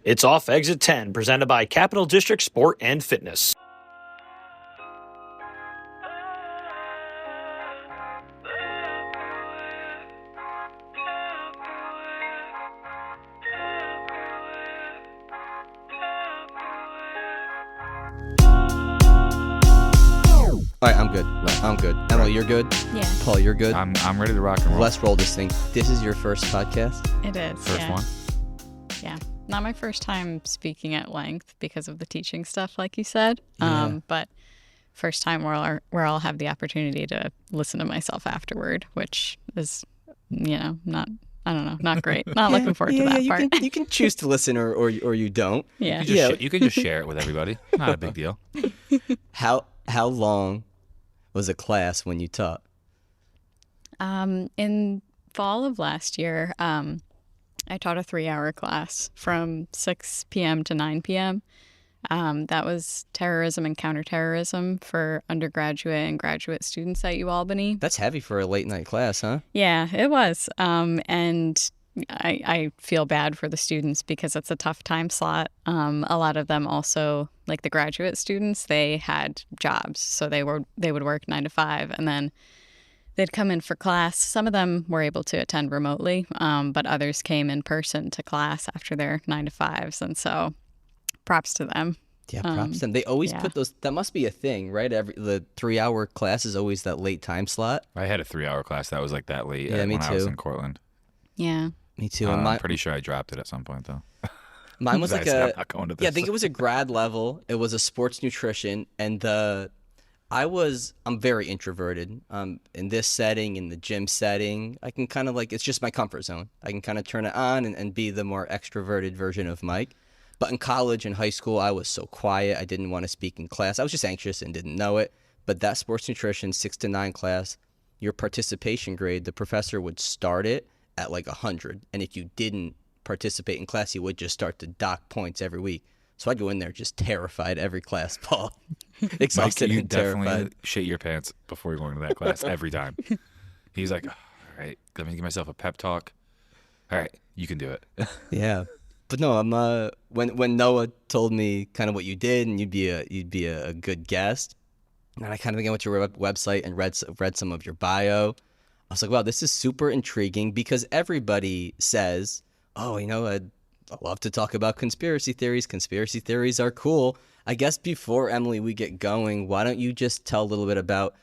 It's Off Exit 10, presented by Capital District Sport and Fitness. All right, I'm good. Emily, you're good? Yeah. Paul, you're good? I'm ready to rock and roll. Let's roll this thing. This is your first podcast? It is. First one? Yeah. Not my first time speaking at length because of the teaching stuff, like you said. Yeah. But first time where I'll have the opportunity to listen to myself afterward, which is, not great. Not looking forward to that part. You can choose to listen or you don't. Yeah. You can just share it with everybody. Not a big deal. How long was a class when you taught? In fall of last year, I taught a 3-hour class from 6 p.m. to 9 p.m. That was terrorism and counterterrorism for undergraduate and graduate students at UAlbany. That's heavy for a late night class, huh? Yeah, it was. And I feel bad for the students because it's a tough time slot. A lot of them also, like the graduate students, they had jobs. So they would work 9 to 5 and then they'd come in for class. Some of them were able to attend remotely, but others came in person to class after their 9 to 5s. And so props to them. Yeah, props to them. They always put those, that must be a thing, right? The 3-hour class is always that late time slot. I had a 3-hour class that was like that late me when too. I was in Cortland. Yeah. Me too. I'm pretty sure I dropped it at some point, though. Mine was I like said, I'm not going to this. Yeah, I think it was a grad level. It was a sports nutrition, and I'm very introverted. In this setting, in the gym setting, I can kind of it's just my comfort zone. I can kind of turn it on and be the more extroverted version of Mike. But in college and high school, I was so quiet. I didn't want to speak in class. I was just anxious and didn't know it. But that sports nutrition 6 to 9 class, your participation grade, the professor would start it at 100. And if you didn't participate in class, he would just start to dock points every week. So I'd go in there just terrified every class, Paul. Exhausted Mike, you and definitely terrified. shit your pants before going to that class every time. He's like, all right, let me give myself a pep talk. All right, you can do it. Yeah. But no, I'm when Noah told me kind of what you did and you'd be a good guest, and I kind of went to your website and read some of your bio. I was like, wow, this is super intriguing because everybody says, oh, I'd love to talk about conspiracy theories. Conspiracy theories are cool. I guess before, Emily, we get going, why don't you just tell a little bit about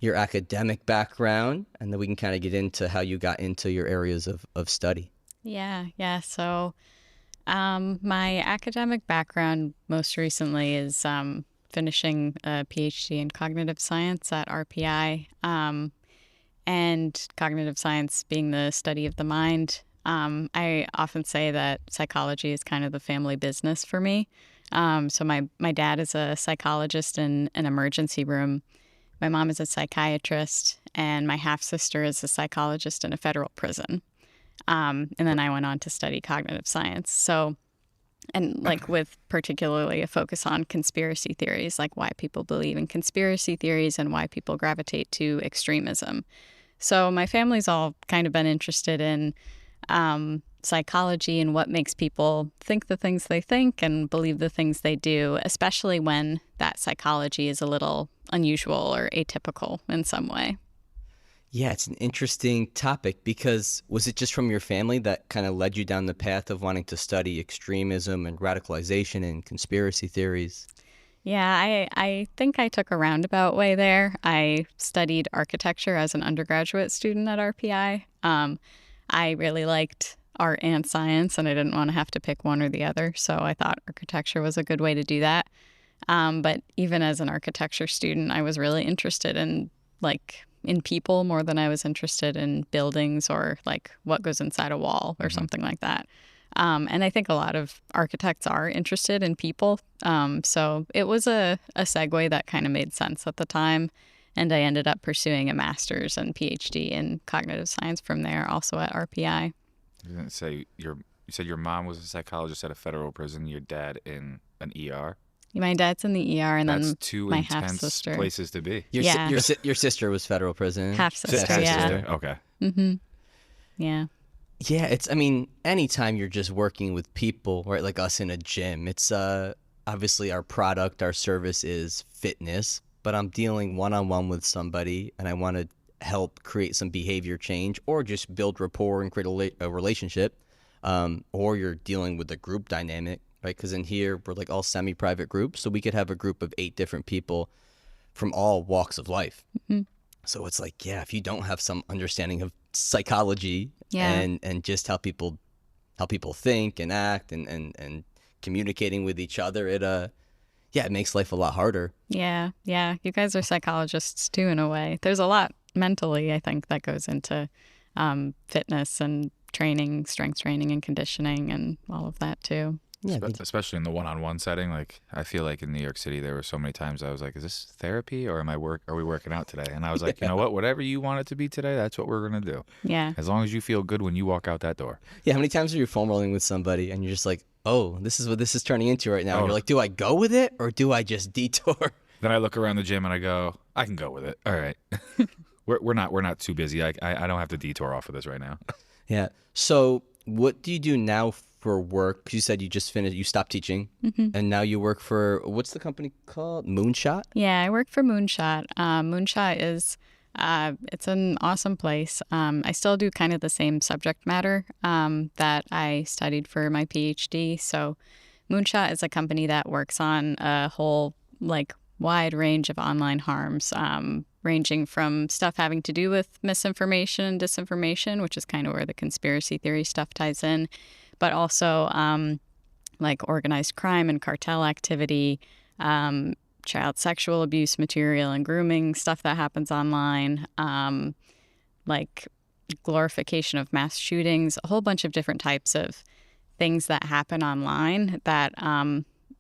your academic background, and then we can kind of get into how you got into your areas of study. Yeah. So my academic background most recently is finishing a PhD in cognitive science at RPI, and cognitive science being the study of the mind. I often say that psychology is kind of the family business for me. So my dad is a psychologist in an emergency room. My mom is a psychiatrist, and my half-sister is a psychologist in a federal prison. And then I went on to study cognitive science. So, and with particularly a focus on conspiracy theories, like why people believe in conspiracy theories and why people gravitate to extremism. So my family's all kind of been interested in psychology and what makes people think the things they think and believe the things they do, especially when that psychology is a little unusual or atypical in some way. Yeah, it's an interesting topic because was it just from your family that kind of led you down the path of wanting to study extremism and radicalization and conspiracy theories? Yeah, I think I took a roundabout way there. I studied architecture as an undergraduate student at RPI. I really liked art and science, and I didn't want to have to pick one or the other, so I thought architecture was a good way to do that. But even as an architecture student, I was really interested in people more than I was interested in buildings or what goes inside a wall or something like that. And I think a lot of architects are interested in people. So it was a segue that kind of made sense at the time. And I ended up pursuing a master's and PhD in cognitive science from there, also at RPI. I was going to say, you said your mom was a psychologist at a federal prison, your dad in an ER? My dad's in the ER, and That's then two my intense half-sister. places to be. Your sister was federal prison. Half-sister, yeah. Okay. Mm-hmm. Yeah. Yeah, I mean, anytime you're just working with people, right, like us in a gym, it's obviously our product, our service is fitness, but I'm dealing one-on-one with somebody and I want to help create some behavior change or just build rapport and create a relationship. Or you're dealing with a group dynamic, right? Because in here, we're like all semi-private groups, so we could have a group of 8 different people from all walks of life. Mhm. So it's like, yeah, if you don't have some understanding of psychology Yeah. and just how people think and act and communicating with each other, it makes life a lot harder. Yeah. Yeah. You guys are psychologists too, in a way. There's a lot mentally, I think, that goes into fitness and training, strength training and conditioning and all of that too. Yeah, Especially in the one-on-one setting. Like, I feel like in New York City, there were so many times I was like, is this therapy or are we working out today? And I was like, you know what? Whatever you want it to be today, that's what we're going to do. Yeah. As long as you feel good when you walk out that door. yeah. How many times are you foam rolling with somebody and you're just like, oh, this is what this is turning into right now? And Oh. you're like, do I go with it or do I just detour? Then I look around the gym and I go, I can go with it. All right. We're not too busy. I don't have to detour off of this right now. Yeah. So what do you do now for work? 'Cause you said you just finished, you stopped teaching, and now you work for, what's the company called? Moonshot? Yeah, I work for Moonshot. Moonshot is it's an awesome place. I still do kind of the same subject matter that I studied for my PhD. So Moonshot is a company that works on a whole wide range of online harms, ranging from stuff having to do with misinformation and disinformation, which is kind of where the conspiracy theory stuff ties in, but also organized crime and cartel activity, child sexual abuse material and grooming stuff that happens online, like glorification of mass shootings, a whole bunch of different types of things that happen online that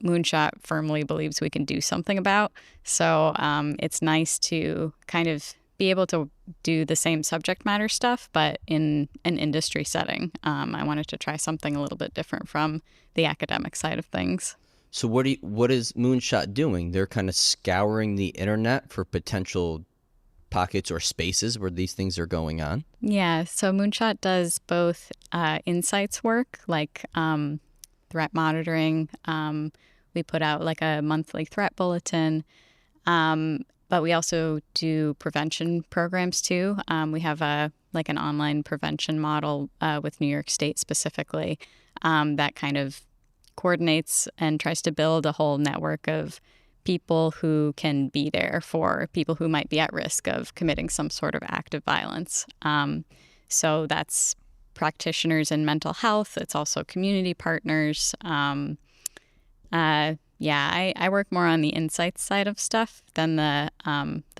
Moonshot firmly believes we can do something about. So it's nice to kind of be able to do the same subject matter stuff, but in an industry setting. I wanted to try something a little bit different from the academic side of things. So what is Moonshot doing? They're kind of scouring the internet for potential pockets or spaces where these things are going on. Yeah, so Moonshot does both insights work, like threat monitoring. We put out like a monthly threat bulletin, but we also do prevention programs too. We have an online prevention model with New York State specifically that kind of coordinates and tries to build a whole network of people who can be there for people who might be at risk of committing some sort of act of violence. So that's practitioners in mental health. It's also community partners. I work more on the insights side of stuff than the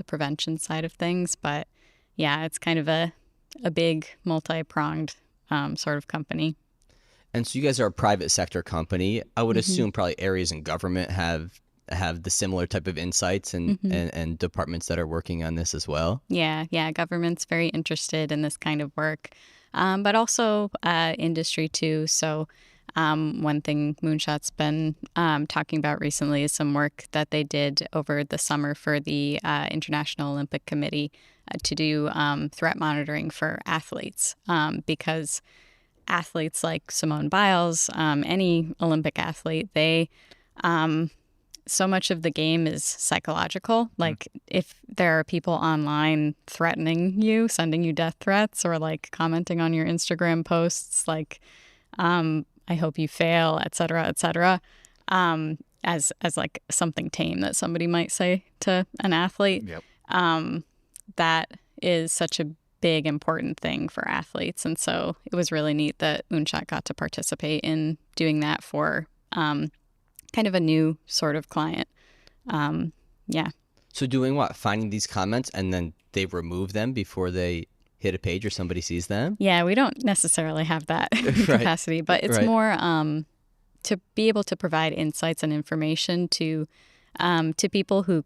prevention side of things. But yeah, it's kind of a big multi-pronged sort of company. And so you guys are a private sector company. I would assume probably areas in government have the similar type of insights and departments that are working on this as well. Yeah. Government's very interested in this kind of work, but also industry too. So one thing Moonshot's been talking about recently is some work that they did over the summer for the International Olympic Committee to do threat monitoring for athletes, because athletes like Simone Biles, any Olympic athlete, they so much of the game is psychological. Like if there are people online threatening you, sending you death threats, or like commenting on your Instagram posts, like I hope you fail, et cetera, as like something tame that somebody might say to an athlete. Yep. That is such a big, important thing for athletes. And so it was really neat that Moonshot got to participate in doing that for kind of a new sort of client. Yeah. So doing what? Finding these comments and then they remove them before they hit a page or somebody sees them? Yeah, we don't necessarily have that capacity, but it's more to be able to provide insights and information to people who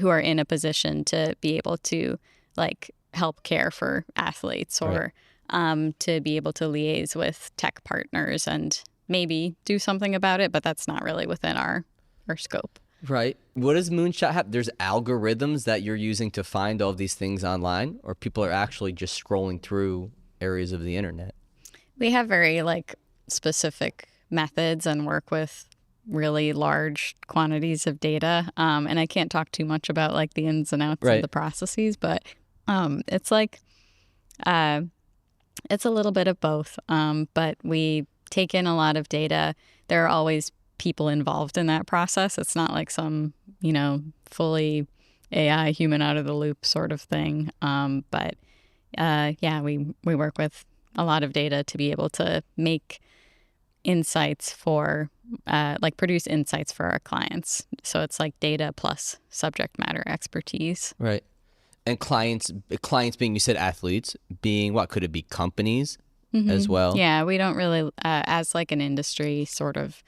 are in a position to be able to like help care for athletes, or to be able to liaise with tech partners and maybe do something about it, but that's not really within our scope. Right. What does Moonshot have? There's algorithms that you're using to find all these things online, or people are actually just scrolling through areas of the internet? We have very specific methods and work with really large quantities of data. And I can't talk too much about the ins and outs of the processes, but it's it's a little bit of both. But we take in a lot of data. There are always people involved in that process. It's not like some, fully AI human out of the loop sort of thing. But we work with a lot of data to be able to make insights for produce insights for our clients. So it's data plus subject matter expertise. Right. And clients being, you said athletes, being what? Could it be companies as well? Yeah, we don't really, as an industry sort of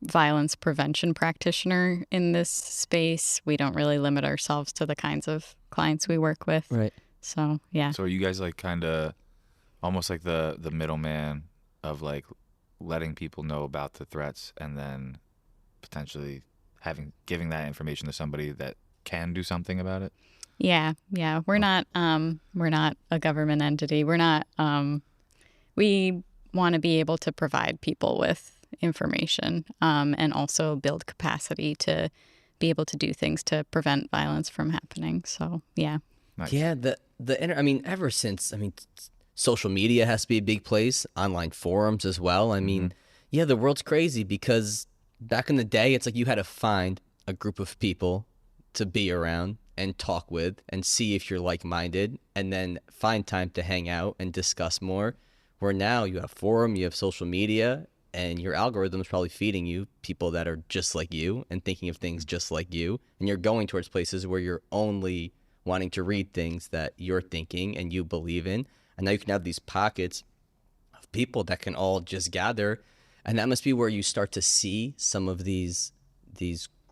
violence prevention practitioner in this space, we don't really limit ourselves to the kinds of clients we work with. Right. So, yeah. So are you guys kind of almost like the middleman of letting people know about the threats and then potentially giving that information to somebody that can do something about it? Yeah. We're not a government entity. We're not we want to be able to provide people with information and also build capacity to be able to do things to prevent violence from happening. So, yeah. Nice. Yeah, ever since, social media has to be a big place, online forums as well. Yeah, the world's crazy because back in the day, it's you had to find a group of people to be around and talk with and see if you're like-minded and then find time to hang out and discuss more. Where now you have forum, you have social media, and your algorithm is probably feeding you people that are just like you and thinking of things just like you. And you're going towards places where you're only wanting to read things that you're thinking and you believe in. And now you can have these pockets of people that can all just gather. And that must be where you start to see some of these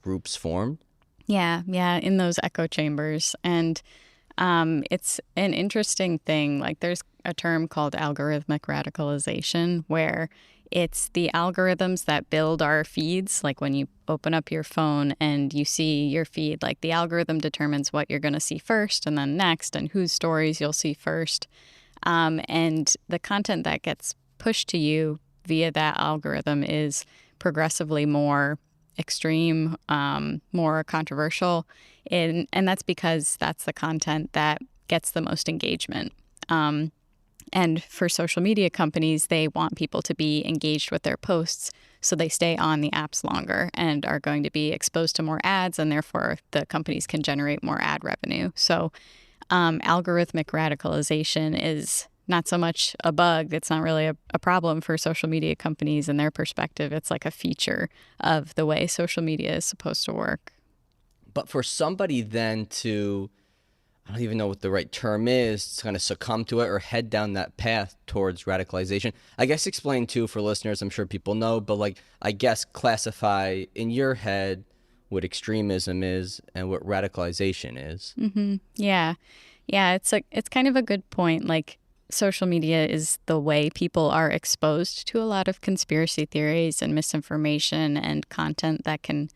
groups formed. Yeah, in those echo chambers. And it's an interesting thing. There's a term called algorithmic radicalization, where it's the algorithms that build our feeds. When you open up your phone and you see your feed, the algorithm determines what you're going to see first and then next and whose stories you'll see first. And the content that gets pushed to you via that algorithm is progressively more extreme, more controversial. And that's because that's the content that gets the most engagement. And for social media companies, they want people to be engaged with their posts so they stay on the apps longer and are going to be exposed to more ads, and therefore the companies can generate more ad revenue. So algorithmic radicalization is not so much a bug. It's not really a problem for social media companies in their perspective. It's a feature of the way social media is supposed to work. But for somebody then to, I don't even know what the right term is, to kind of succumb to it or head down that path towards radicalization. I guess explain too for listeners, I'm sure people know, but I guess classify in your head what extremism is and what radicalization is. Mm-hmm. Yeah. It's kind of a good point. Social media is the way people are exposed to a lot of conspiracy theories and misinformation and content that can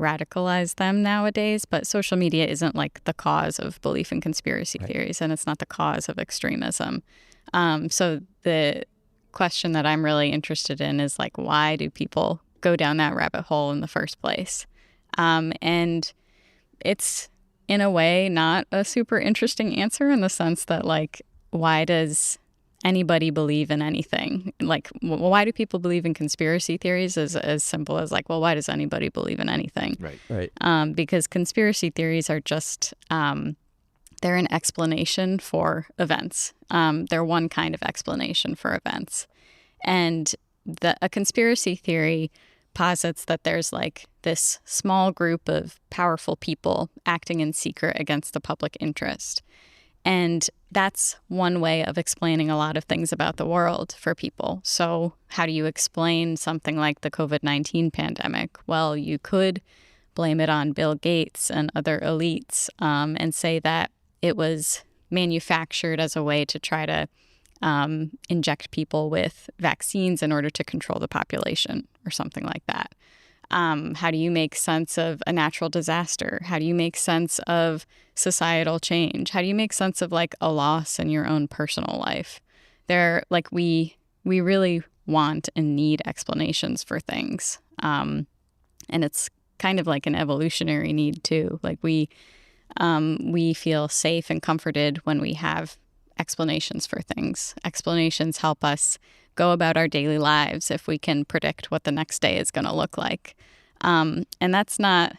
radicalize them nowadays. But social media isn't the cause of belief in conspiracy theories, and it's not the cause of extremism. So the question that I'm really interested in is why do people go down that rabbit hole in the first place? And it's in a way not a super interesting answer in the sense that why does anybody believe in anything? Why do people believe in conspiracy theories? Is as simple as why does anybody believe in anything? Right. Because conspiracy theories are just they're an explanation for events. They're one kind of explanation for events, and a conspiracy theory posits that there's this small group of powerful people acting in secret against the public interest. And that's one way of explaining a lot of things about the world for people. So how do you explain something like the COVID-19 pandemic? Well, you could blame it on Bill Gates and other elites and say that it was manufactured as a way to try to inject people with vaccines in order to control the population or something like that. How do you make sense of a natural disaster? How do you make sense of societal change? How do you make sense of like a loss in your own personal life? We really want and need explanations for things. And it's kind of like an evolutionary need too. Like we feel safe and comforted when we have explanations for things. Explanations help us go about our daily lives if we can predict what the next day is going to look like. And that's not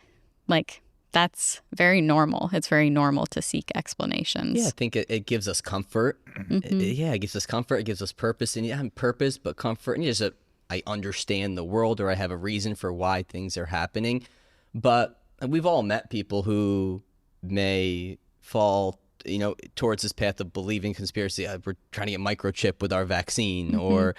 like, that's very normal. It's very normal to seek explanations. Yeah, I think it gives us comfort. Mm-hmm. It gives us comfort. It gives us purpose. And purpose, but comfort. And just I understand the world, or I have a reason for why things are happening. But we've all met people who may fall, towards this path of believing conspiracy. We're trying to get microchip with our vaccine, or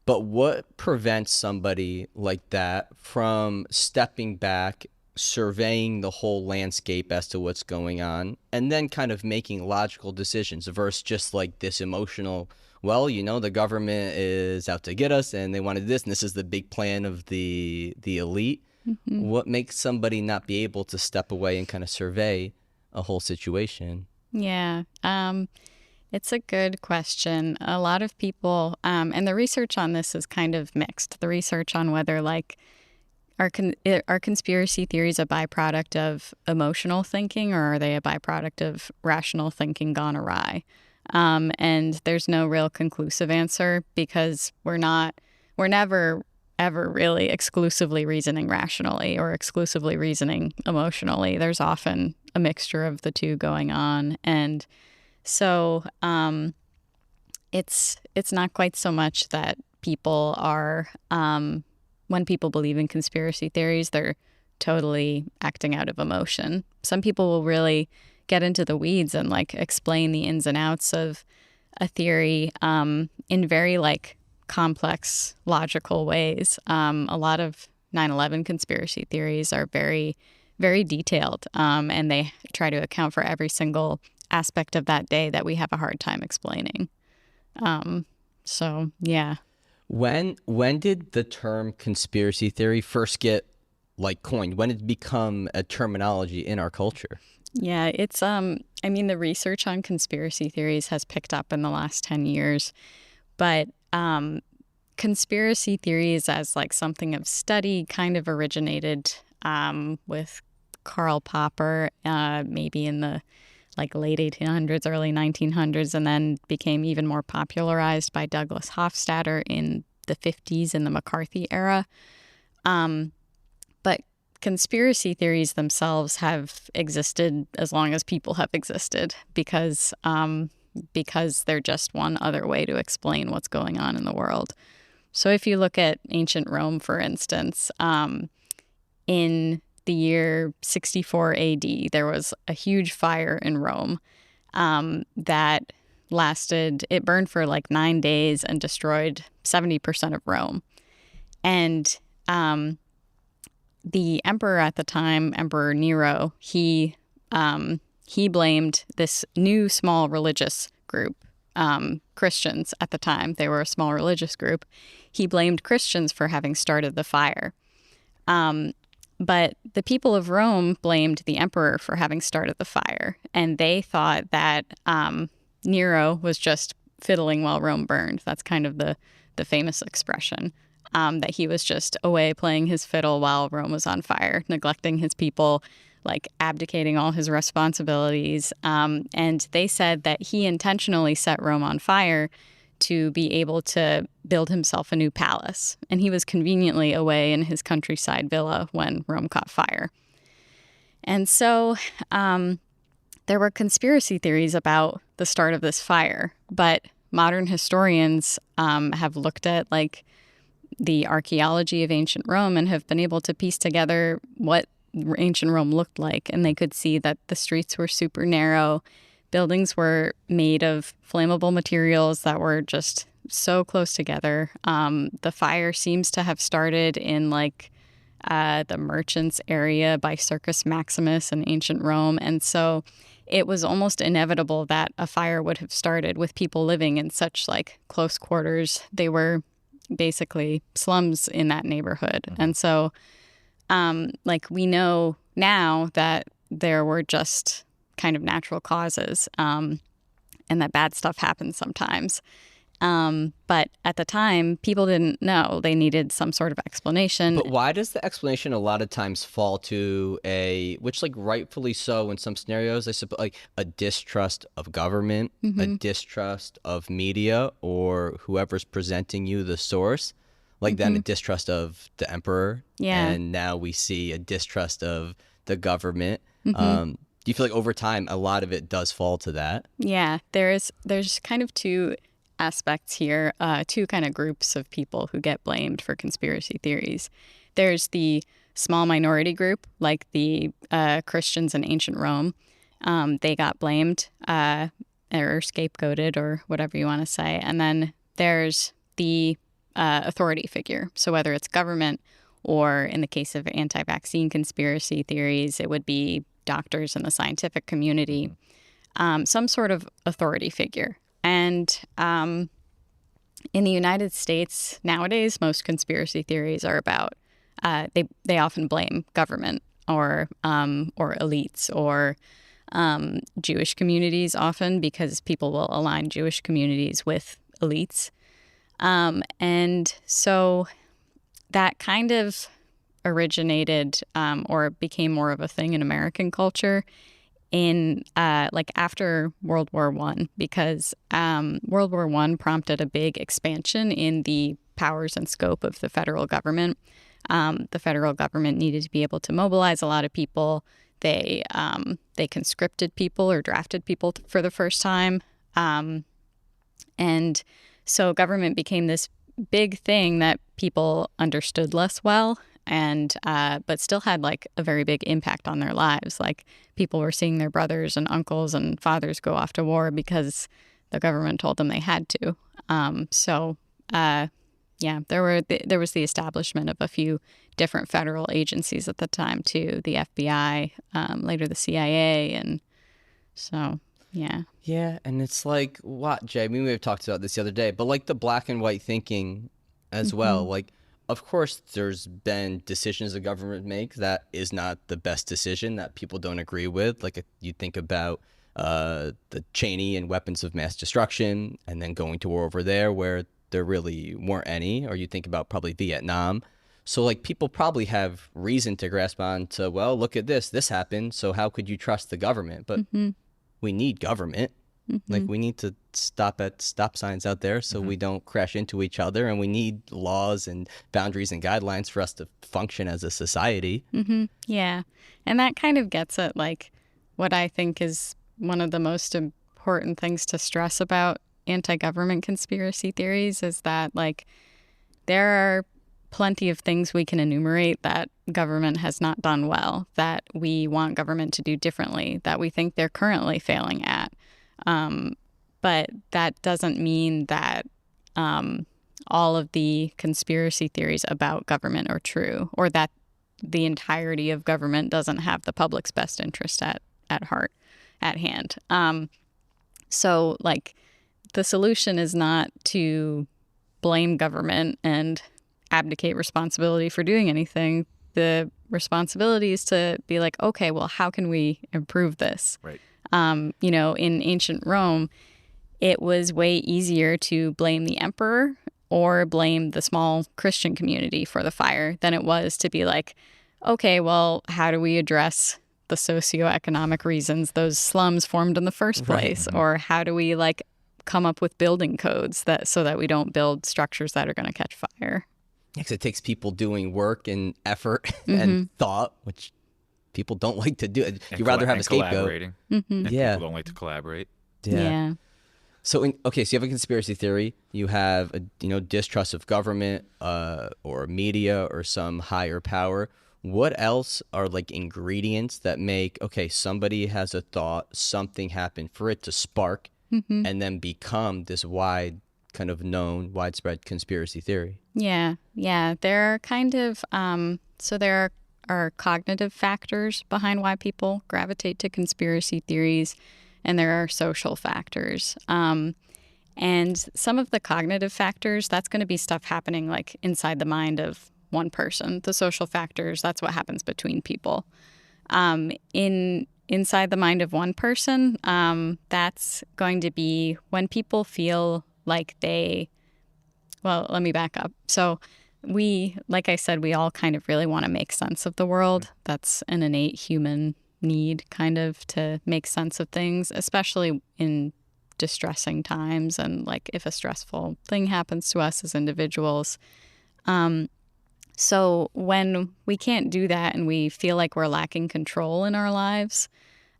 but what prevents somebody like that from stepping back, surveying the whole landscape as to what's going on, and then kind of making logical decisions versus just like this emotional, well, the government is out to get us and they wanted this, and this is the big plan of the elite. What makes somebody not be able to step away and kind of survey a whole situation? Yeah. It's a good question. A lot of people, and the research on this is kind of mixed. The research on whether like are conspiracy theories a byproduct of emotional thinking, or are they a byproduct of rational thinking gone awry? And there's no real conclusive answer, because we're never ever really exclusively reasoning rationally or exclusively reasoning emotionally. There's often a mixture of the two going on. And so it's not quite so much that people are, when people believe in conspiracy theories, they're totally acting out of emotion. Some people will really get into the weeds and like explain the ins and outs of a theory in very like complex, logical ways. A lot of 9/11 conspiracy theories are very, very detailed, and they try to account for every single aspect of that day that we have a hard time explaining. So, yeah. When did the term conspiracy theory first get like coined? When did it become a terminology in our culture? Yeah, it's the research on conspiracy theories has picked up in the last 10 years, but conspiracy theories as like something of study kind of originated with Karl Popper, maybe in the like late 1800s, early 1900s, and then became even more popularized by Douglas Hofstadter in the 50s in the McCarthy era. But conspiracy theories themselves have existed as long as people have existed, because they're just one other way to explain what's going on in the world. So if you look at ancient Rome, for instance, in the year 64 AD, there was a huge fire in Rome that it burned for like 9 days and destroyed 70% of Rome. And the emperor at the time, Emperor Nero, he blamed this new small religious group, Christians at the time. They were a small religious group. He blamed Christians for having started the fire. But the people of Rome blamed the emperor for having started the fire. And they thought that Nero was just fiddling while Rome burned. That's kind of the famous expression, that he was just away playing his fiddle while Rome was on fire, neglecting his people, like abdicating all his responsibilities. And they said that he intentionally set Rome on fire to be able to build himself a new palace. And he was conveniently away in his countryside villa when Rome caught fire. And so there were conspiracy theories about the start of this fire, but modern historians have looked at like the archaeology of ancient Rome and have been able to piece together what ancient Rome looked like. And they could see that the streets were super narrow. Buildings were made of flammable materials that were just so close together. The fire seems to have started in like the merchants area by Circus Maximus in ancient Rome. And so it was almost inevitable that a fire would have started with people living in such like close quarters. They were basically slums in that neighborhood. And so, like, we know now that there were just kind of natural causes, and that bad stuff happens sometimes. But at the time, people didn't know. They needed some sort of explanation. But why does the explanation a lot of times fall to which like rightfully so in some scenarios, I suppose, like a distrust of government, a distrust of media or whoever's presenting you the source, like then a distrust of the emperor. Yeah. And now we see a distrust of the government. Do you feel like over time, a lot of it does fall to that? Yeah, there's kind of two aspects here, two kind of groups of people who get blamed for conspiracy theories. There's the small minority group, like the Christians in ancient Rome. They got blamed or scapegoated or whatever you want to say. And then there's the authority figure. So whether it's government or in the case of anti-vaccine conspiracy theories, it would be doctors in the scientific community, some sort of authority figure. And in the United States nowadays, most conspiracy theories are about they often blame government or elites or Jewish communities often, because people will align Jewish communities with elites. And so that kind of originated or became more of a thing in American culture in like after World War I, because World War I prompted a big expansion in the powers and scope of the federal government. The federal government needed to be able to mobilize a lot of people. They conscripted people or drafted people for the first time. And so government became this big thing that people understood less well, and but still had like a very big impact on their lives. Like people were seeing their brothers and uncles and fathers go off to war because the government told them they had to. Yeah, there was the establishment of a few different federal agencies at the time too, the FBI, later the CIA, and so yeah. Yeah, and it's like what, Jay? We may have talked about this the other day, but like the black and white thinking as well. Like, of course, there's been decisions the government make that is not the best decision that people don't agree with. Like you think about the Cheney and weapons of mass destruction, and then going to war over there where there really weren't any, or you think about probably Vietnam. So like people probably have reason to grasp on to, well, look at this happened, so how could you trust the government? But we need government. Like we need to stop at stop signs out there so we don't crash into each other, and we need laws and boundaries and guidelines for us to function as a society. Yeah, and that kind of gets at like what I think is one of the most important things to stress about anti-government conspiracy theories is that like there are plenty of things we can enumerate that government has not done well, that we want government to do differently, that we think they're currently failing at. But that doesn't mean that all of the conspiracy theories about government are true, or that the entirety of government doesn't have the public's best interest at hand. So like the solution is not to blame government and abdicate responsibility for doing anything. The responsibility is to be like, okay, well, how can we improve this? Right. In ancient Rome, it was way easier to blame the emperor or blame the small Christian community for the fire than it was to be like, okay, well, how do we address the socioeconomic reasons those slums formed in the first place? Right. Or how do we like come up with building codes so that we don't build structures that are going to catch fire? Because it takes people doing work and effort and thought, which people don't like to do. You'd rather have a scapegoat. Collaborating. And yeah. People don't like to collaborate. Yeah. So, so you have a conspiracy theory. You have a distrust of government or media or some higher power. What else are like ingredients that make, okay, somebody has a thought, something happened for it to spark and then become this kind of known, widespread conspiracy theory? Yeah. There are kind of, so there are cognitive factors behind why people gravitate to conspiracy theories, and there are social factors. And some of the cognitive factors, that's going to be stuff happening like inside the mind of one person. The social factors, that's what happens between people. Inside the mind of one person, that's going to be when people feel like well, let me back up. So like I said, we all kind of really want to make sense of the world. That's an innate human need, kind of, to make sense of things, especially in distressing times and like if a stressful thing happens to us as individuals. So when we can't do that and we feel like we're lacking control in our lives,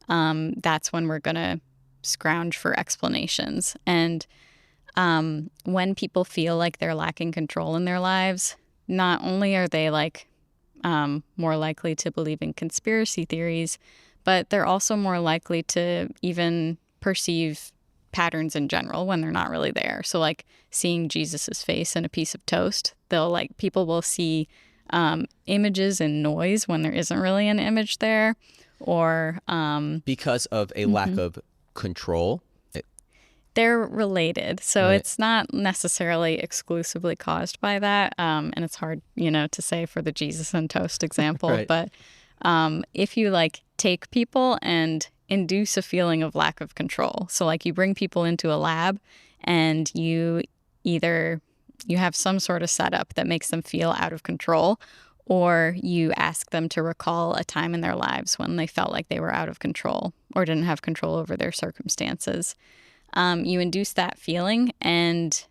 that's when we're going to scrounge for explanations. And when people feel like they're lacking control in their lives, not only are they like more likely to believe in conspiracy theories, but they're also more likely to even perceive patterns in general when they're not really there. So like seeing Jesus's face in a piece of toast, people will see images and noise when there isn't really an image there, or because of a lack of control. They're related. So Right. It's not necessarily exclusively caused by that. And it's hard, to say for the Jesus and toast example. Right. But if you like take people and induce a feeling of lack of control. So like you bring people into a lab and you have some sort of setup that makes them feel out of control, or you ask them to recall a time in their lives when they felt like they were out of control or didn't have control over their circumstances. You induce that feeling, and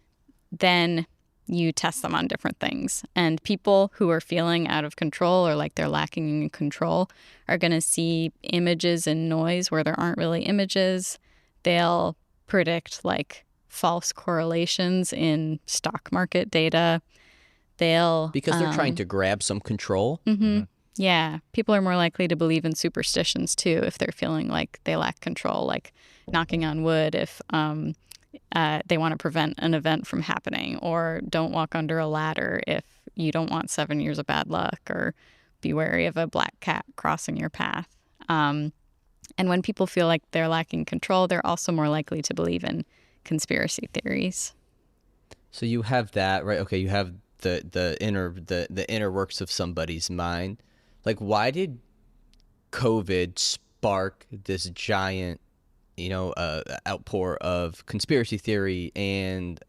then you test them on different things. And people who are feeling out of control or like they're lacking in control are going to see images and noise where there aren't really images. They'll predict like false correlations in stock market data. Because they're trying to grab some control. Yeah, people are more likely to believe in superstitions too if they're feeling like they lack control, like knocking on wood if they want to prevent an event from happening, or don't walk under a ladder if you don't want 7 years of bad luck, or be wary of a black cat crossing your path. And when people feel like they're lacking control, they're also more likely to believe in conspiracy theories. So you have that, right? Okay, you have the inner works of somebody's mind. Like, why did COVID spark this giant, outpour of conspiracy theory and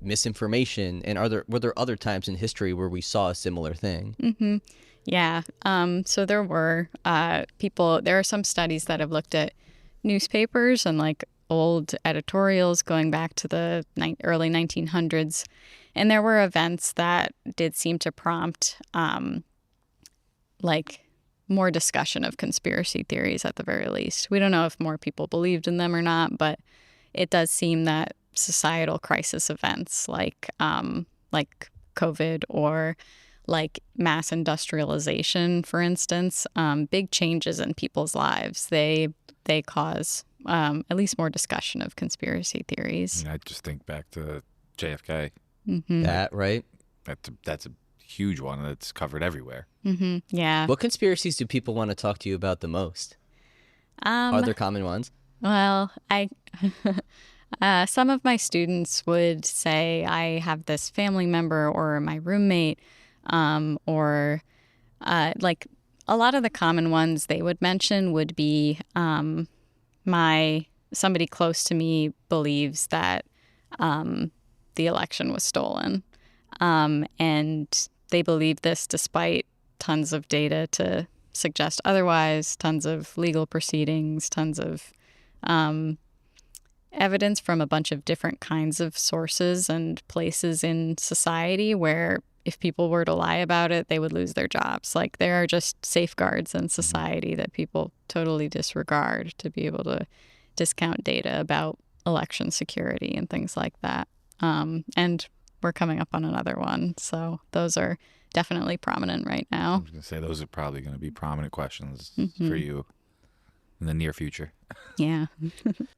misinformation? And were there other times in history where we saw a similar thing? Yeah. So there were there are some studies that have looked at newspapers and like old editorials going back to the early 1900s. And there were events that did seem to prompt like more discussion of conspiracy theories at the very least. We don't know if more people believed in them or not, but it does seem that societal crisis events like COVID or like mass industrialization, for instance, big changes in people's lives, they cause at least more discussion of conspiracy theories. I just think back to JFK. That, right? That's a huge one that's covered everywhere. Yeah. What conspiracies do people want to talk to you about the most? Are there common ones? Well, some of my students would say I have this family member or my roommate, or like a lot of the common ones they would mention would be somebody close to me believes that the election was stolen, and they believe this despite tons of data to suggest otherwise, tons of legal proceedings, tons of evidence from a bunch of different kinds of sources and places in society where if people were to lie about it, they would lose their jobs. Like there are just safeguards in society that people totally disregard to be able to discount data about election security and things like that. And we're coming up on another one. So those are definitely prominent right I now. was going to say those are probably going to be prominent questions for you. in the near future. Yeah.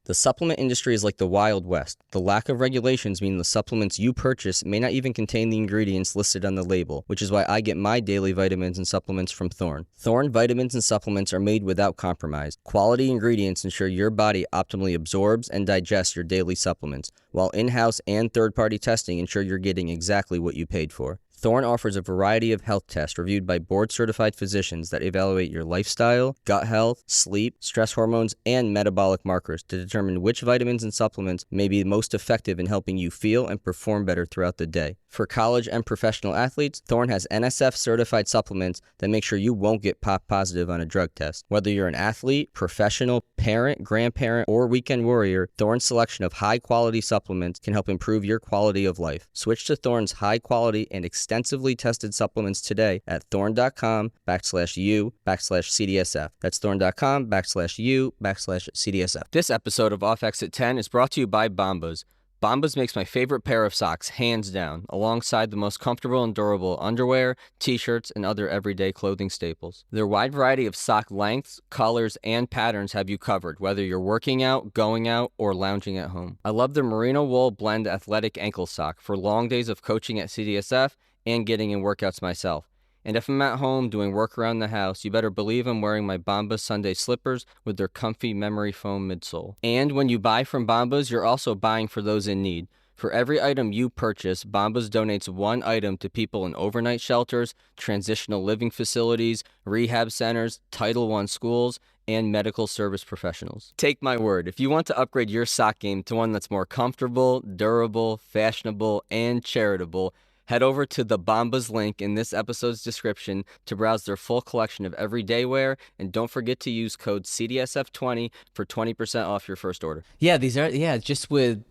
The supplement industry is like the Wild West. The lack of regulations mean the supplements you purchase may not even contain the ingredients listed on the label, which is why I get my daily vitamins and supplements from Thorne. Thorne vitamins and supplements are made without compromise. Quality ingredients ensure your body optimally absorbs and digests your daily supplements, while in-house and third-party testing ensure you're getting exactly what you paid for. Thorne offers a variety of health tests reviewed by board-certified physicians that evaluate your lifestyle, gut health, sleep, stress hormones, and metabolic markers to determine which vitamins and supplements may be most effective in helping you feel and perform better throughout the day. For college and professional athletes, Thorne has NSF-certified supplements that make sure you won't get pop positive on a drug test. Whether you're an athlete, professional, parent, grandparent, or weekend warrior, Thorne's selection of high-quality supplements can help improve your quality of life. Switch to Thorne's high-quality and extensively tested supplements today at thorne.com/u/CDSF. That's thorne.com/u/CDSF. This episode of Off Exit 10 is brought to you by Bombas. Bombas makes my favorite pair of socks, hands down, alongside the most comfortable and durable underwear, t-shirts, and other everyday clothing staples. Their wide variety of sock lengths, colors, and patterns have you covered, whether you're working out, going out, or lounging at home. I love their merino wool blend athletic ankle sock for long days of coaching at CDSF and getting in workouts myself. And if I'm at home doing work around the house, you better believe I'm wearing my Bombas Sunday slippers with their comfy memory foam midsole. And when you buy from Bombas, you're also buying for those in need. For every item you purchase, Bombas donates one item to people in overnight shelters, transitional living facilities, rehab centers, Title I schools, and medical service professionals. Take my word, if you want to upgrade your sock game to one that's more comfortable, durable, fashionable, and charitable, head over to the Bombas link in this episode's description to browse their full collection of everyday wear, and don't forget to use code CDSF20 for 20% off your first order. Yeah, these are just with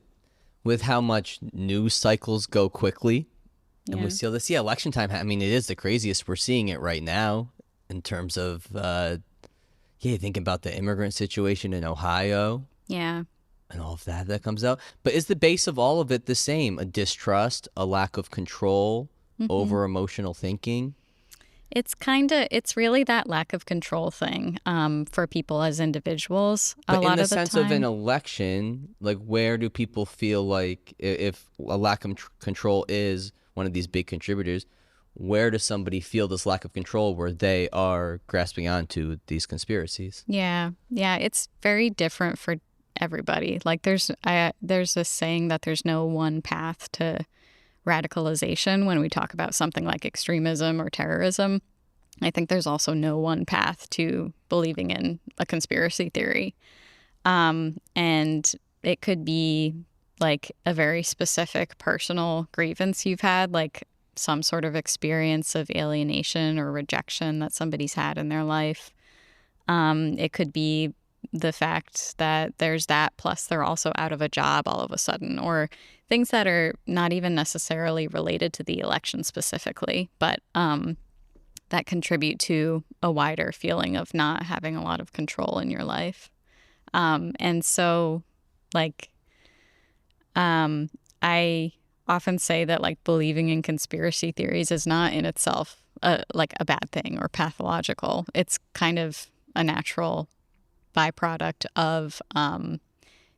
how much news cycles go quickly, and we see all this. Yeah, election time. I mean, it is the craziest. We're seeing it right now in terms of thinking about the immigrant situation in Ohio. Yeah. And all of that comes out. But is the base of all of it the same? A distrust, a lack of control, over emotional thinking? It's really that lack of control thing for people as individuals. But in the sense of an election, like where do people feel like if a lack of control is one of these big contributors, where does somebody feel this lack of control where they are grasping onto these conspiracies? Yeah, it's very different for everybody. Like there's a saying that there's no one path to radicalization when we talk about something like extremism or terrorism. I think there's also no one path to believing in a conspiracy theory. And it could be like a very specific personal grievance you've had, like some sort of experience of alienation or rejection that somebody's had in their life. It could be the fact that there's that, plus they're also out of a job all of a sudden, or things that are not even necessarily related to the election specifically, but that contribute to a wider feeling of not having a lot of control in your life. And so, like, I often say that, like, believing in conspiracy theories is not in itself like a bad thing or pathological. It's kind of a natural byproduct of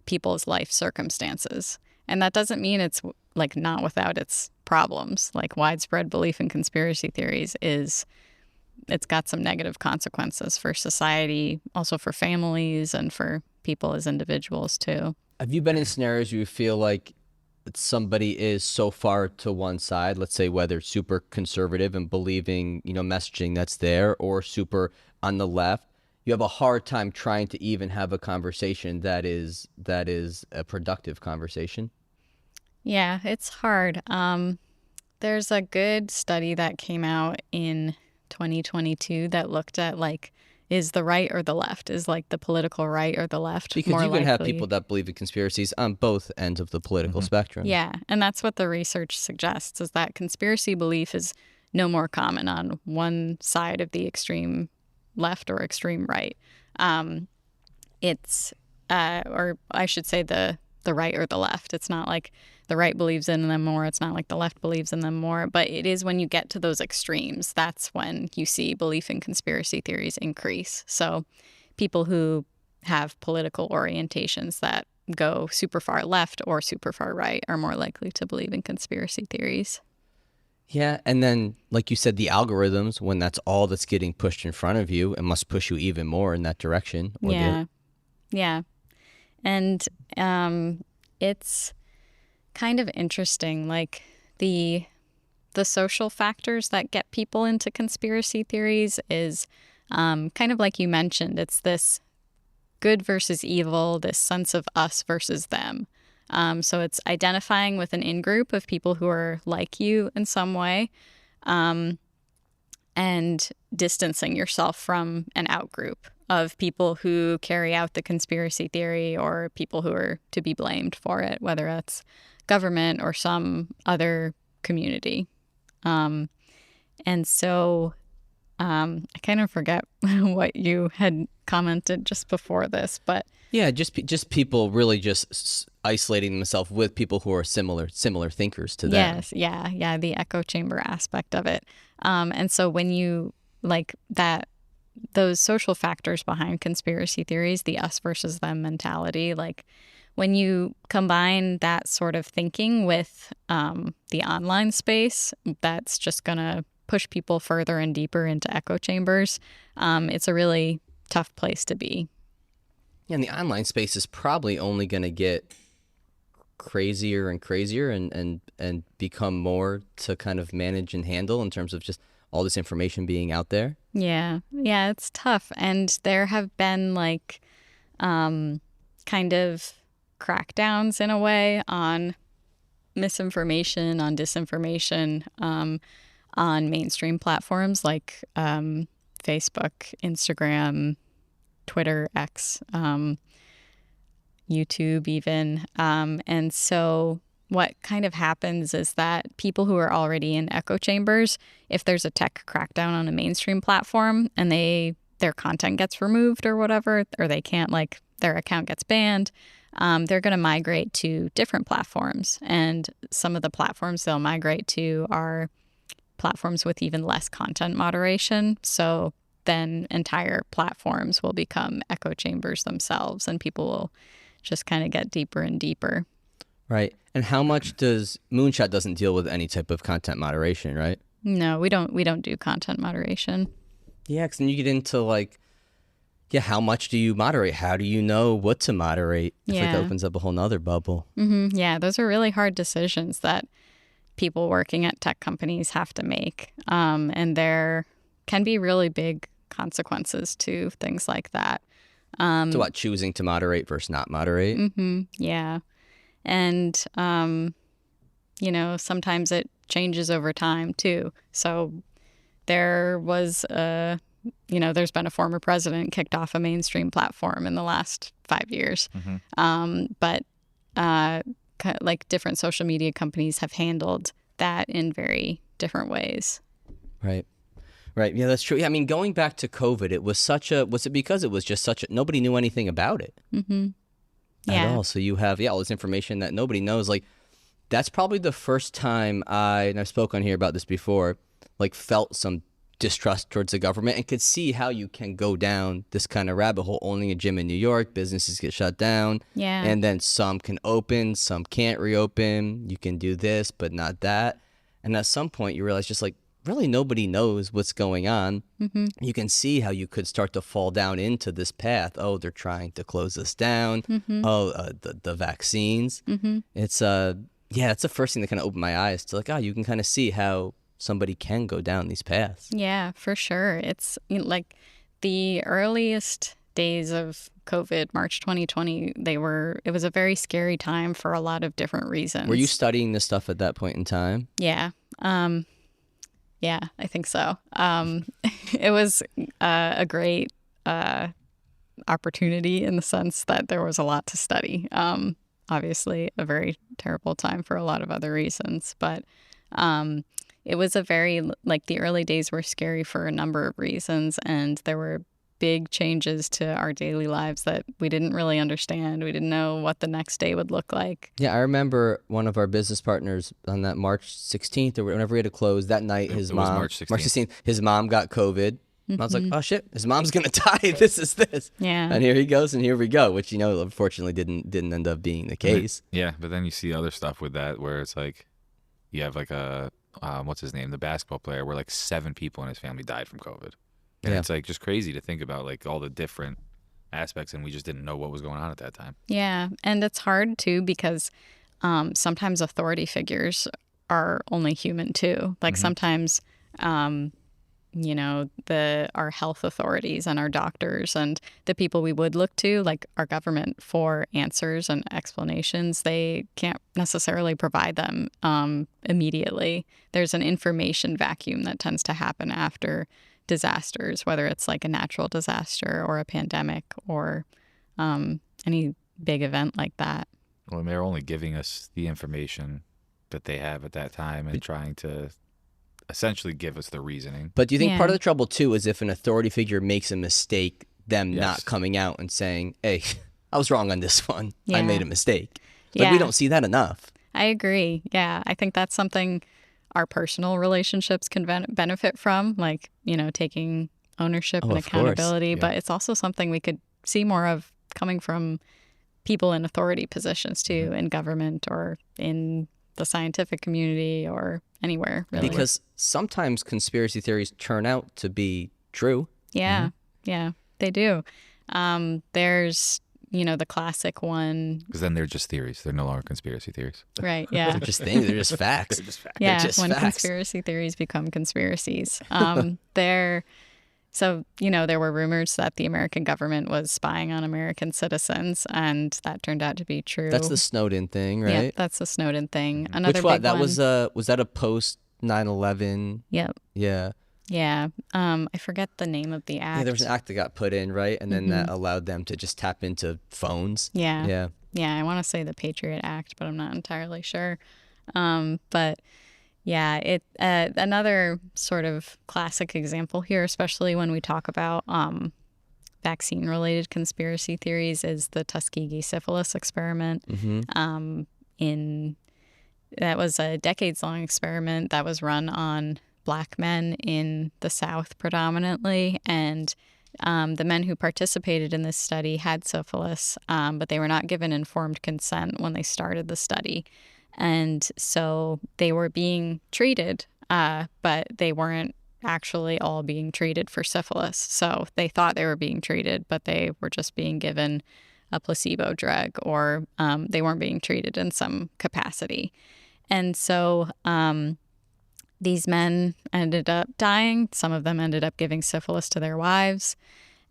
people's life circumstances. And that doesn't mean it's like not without its problems. Like widespread belief in conspiracy theories it's got some negative consequences for society, also for families and for people as individuals too. Have you been in scenarios where you feel like somebody is so far to one side, let's say whether super conservative and believing, messaging that's there, or super on the left, you have a hard time trying to even have a conversation that is a productive conversation? Yeah, it's hard. There's a good study that came out in 2022 that looked at like, is the right or the left? Is like the political right or the left because more you can likely? Have people that believe in conspiracies on both ends of the political spectrum. Yeah, and that's what the research suggests, is that conspiracy belief is no more common on one side of the extreme left or extreme right. It's or I should say the right or the left. It's not like the right believes in them more. It's not like the left believes in them more. But it is when you get to those extremes, that's when you see belief in conspiracy theories increase. So people who have political orientations that go super far left or super far right are more likely to believe in conspiracy theories. Yeah, and then, like you said, the algorithms, when that's all that's getting pushed in front of you, it must push you even more in that direction. Yeah. Yeah. And it's kind of interesting, like the social factors that get people into conspiracy theories is kind of like you mentioned. It's this good versus evil, this sense of us versus them. So it's identifying with an in-group of people who are like you in some way, and distancing yourself from an out-group of people who carry out the conspiracy theory or people who are to be blamed for it, whether that's government or some other community. And so I kind of forget what you had commented just before this, but Yeah, just people really just isolating themselves with people who are similar thinkers to them. yes, yeah, the echo chamber aspect of it. And so when you like that, those social factors behind conspiracy theories, the us versus them mentality, like when you combine that sort of thinking with the online space, that's just going to push people further and deeper into echo chambers. It's a really tough place to be. Yeah, and the online space is probably only going to get crazier and crazier and become more to kind of manage and handle in terms of just all this information being out there. Yeah, it's tough. And there have been like kind of crackdowns in a way on misinformation, on disinformation, on mainstream platforms like Facebook, Instagram, Twitter, X, YouTube even. And so what kind of happens is that people who are already in echo chambers, if there's a tech crackdown on a mainstream platform and their content gets removed or whatever, or they can't, like their account gets banned, they're going to migrate to different platforms. And some of the platforms they'll migrate to are platforms with even less content moderation. So then entire platforms will become echo chambers themselves, and people will just kind of get deeper and deeper. Right. And how much does Moonshot doesn't deal with any type of content moderation, right? No, we don't do content moderation. Yeah, because then you get into like, yeah, how much do you moderate? How do you know what to moderate? I feel like that opens up a whole nother bubble. Mm-hmm. Yeah, those are really hard decisions that people working at tech companies have to make. And there can be really big consequences to things like that. So what, choosing to moderate versus not moderate? Mm-hmm. Yeah. And, sometimes it changes over time too. So there was there's been a former president kicked off a mainstream platform in the last 5 years. Mm-hmm. But like different social media companies have handled that in very different ways. Right. Right. Yeah, that's true. Yeah, I mean, going back to COVID, was it because it was just nobody knew anything about it at all. So you have, all this information that nobody knows. Like, that's probably the first time and I've spoken here about this before, like felt some distrust towards the government and could see how you can go down this kind of rabbit hole. Owning a gym in New York, businesses get shut down. Yeah. And then some can open, some can't reopen. You can do this, but not that. And at some point you realize just like, really nobody knows what's going on. Mm-hmm. You can see how you could start to fall down into this path. Oh, they're trying to close us down. Mm-hmm. Oh, the vaccines. Mm-hmm. It's that's the first thing that kind of opened my eyes to like, you can kind of see how somebody can go down these paths. Yeah, for sure. It's like the earliest days of COVID, March 2020, it was a very scary time for a lot of different reasons. Were you studying this stuff at that point in time? Yeah. Yeah, I think so. It was a great opportunity in the sense that there was a lot to study. Obviously, a very terrible time for a lot of other reasons, but it was the early days were scary for a number of reasons, and there were big changes to our daily lives that we didn't really understand. We didn't know what the next day would look like. Yeah, I remember one of our business partners on that March 16th or whenever we had to close that night, his mom, March 16th. His mom got COVID. And I was like, oh shit, his mom's gonna die. This is this. Yeah. And here he goes, and here we go. Which unfortunately didn't end up being the case. Yeah, but then you see other stuff with that where it's like you have like a what's his name, the basketball player, where like 7 people in his family died from COVID, and it's like just crazy to think about like all the different aspects, and we just didn't know what was going on at that time. Yeah, and it's hard too because sometimes authority figures are only human too. Like sometimes, our health authorities and our doctors and the people we would look to, like our government, for answers and explanations, they can't necessarily provide them immediately. There's an information vacuum that tends to happen after disasters, whether it's like a natural disaster or a pandemic or any big event like that. Well, they're only giving us the information that they have at that time and trying to essentially give us the reasoning. But do you think part of the trouble too is if an authority figure makes a mistake, them Yes. not coming out and saying, "Hey, I was wrong on this one. I Yeah. made a mistake." Like we don't see that enough. I agree. Yeah, I think that's something our personal relationships can benefit from, like, taking ownership and of course. accountability. But it's also something we could see more of coming from people in authority positions too, in government or in the scientific community or anywhere, really. Because sometimes conspiracy theories turn out to be true. Yeah, they do. There's, the classic one. Because then they're just theories. They're no longer conspiracy theories. Right, yeah. They're just things. They're just facts. They're just facts. Yeah, just when facts. conspiracy theories become conspiracies. There were rumors that the American government was spying on American citizens, and that turned out to be true. That's the Snowden thing, right? Yeah, that's the Snowden thing. Another Which one? big That one. was that a post 9/11? Yep. Yeah. Yeah. I forget the name of the act. Yeah, there was an act that got put in, right? And then that allowed them to just tap into phones. Yeah. Yeah. Yeah, I want to say the Patriot Act, but I'm not entirely sure. But yeah, another sort of classic example here, especially when we talk about vaccine-related conspiracy theories, is the Tuskegee syphilis experiment. That was a decades-long experiment that was run on Black men in the South predominantly, and the men who participated in this study had syphilis, but they were not given informed consent when they started the study. And so they were being treated, but they weren't actually all being treated for syphilis. So they thought they were being treated, but they were just being given a placebo drug, or they weren't being treated in some capacity. And so these men ended up dying. Some of them ended up giving syphilis to their wives.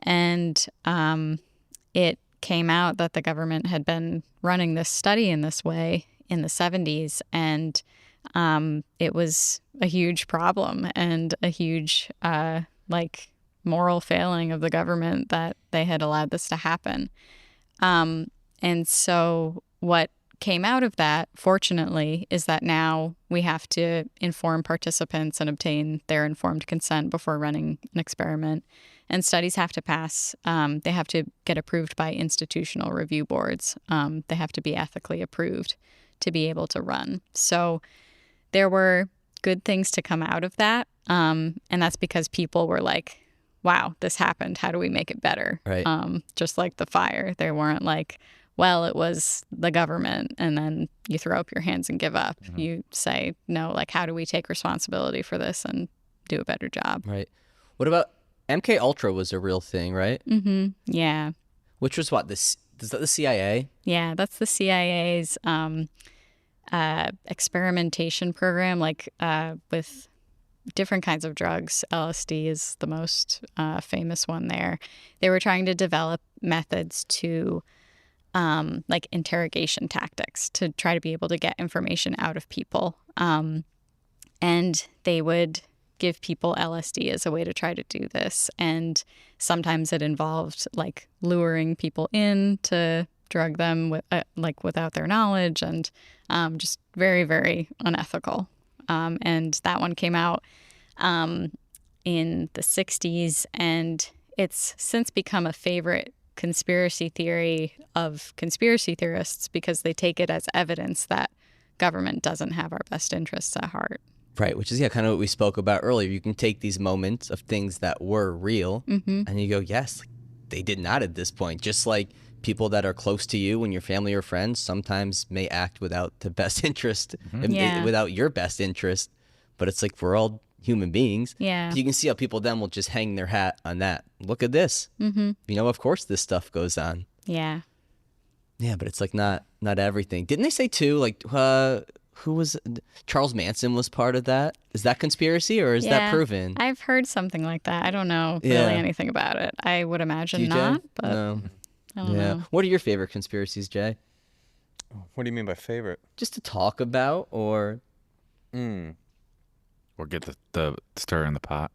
And it came out that the government had been running this study in this way in the 70s. And it was a huge problem and a huge, moral failing of the government that they had allowed this to happen. And so what came out of that, fortunately, is that now we have to inform participants and obtain their informed consent before running an experiment. And studies have to pass. They have to get approved by institutional review boards. They have to be ethically approved to be able to run. So there were good things to come out of that. And that's because people were like, wow, this happened. How do we make it better? Right. Just like the fire. They weren't like, well, it was the government, and then you throw up your hands and give up. You say, no, like, how do we take responsibility for this and do a better job? Right. What about MK Ultra was a real thing, right? Mm-hmm. Yeah. Which was what? Is that the CIA? Yeah, that's the CIA's experimentation program, with different kinds of drugs. LSD is the most famous one there. They were trying to develop methods to interrogation tactics to try to be able to get information out of people. And they would give people LSD as a way to try to do this. And sometimes it involved luring people in to drug them with, without their knowledge, and just very, very unethical. And that one came out in the 60s, and it's since become a favorite conspiracy theory of conspiracy theorists because they take it as evidence that government doesn't have our best interests at heart. Right, which is kind of what we spoke about earlier. You can take these moments of things that were real, and you go, yes, they did not at this point. Just like people that are close to you and your family or friends sometimes may act without the best interest, without your best interest. But it's like we're all human beings. Yeah. You can see how people then will just hang their hat on that. Look at this. Of course this stuff goes on. Yeah. Yeah, but it's like not everything. Didn't they say too, like, who was Charles Manson was part of that? Is that conspiracy or is that proven? I've heard something like that. I don't know really anything about it. I would imagine not, but no. I don't know. What are your favorite conspiracies, Jay? What do you mean by favorite? Just to talk about or Or get the stir in the pot.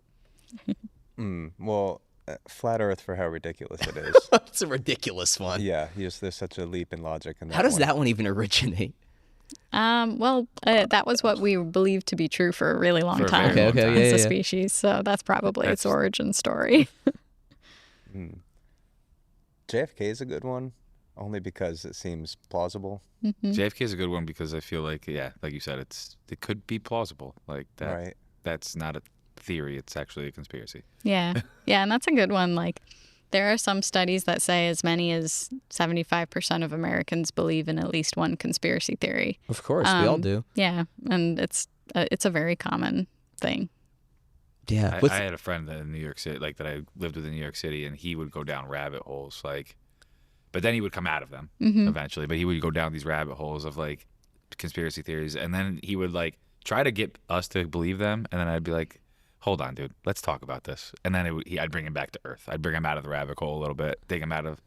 Well, flat Earth for how ridiculous it is. It's a ridiculous one. Yeah, there's such a leap in logic in that. How does one. that one even originate? That was what we believed to be true for a really long For a time very long time. as a species. So that's probably its origin story. JFK is a good one, only because it seems plausible. JFK is a good one because I feel like, like you said, it could be plausible. Like that. Right. That's not a theory. It's actually a conspiracy. Yeah. Yeah, and that's a good one. Like, there are some studies that say as many as 75% of Americans believe in at least one conspiracy theory. Of course, we all do. Yeah, and it's a very common thing. Yeah. I had a friend in New York City, like that I lived with in New York City, and he would go down rabbit holes, like, but then he would come out of them eventually. But he would go down these rabbit holes of like conspiracy theories, and then he would like try to get us to believe them, and then I'd be like, hold on, dude, let's talk about this. And then I'd bring him back to earth. I'd bring him out of the rabbit hole a little bit, take him out of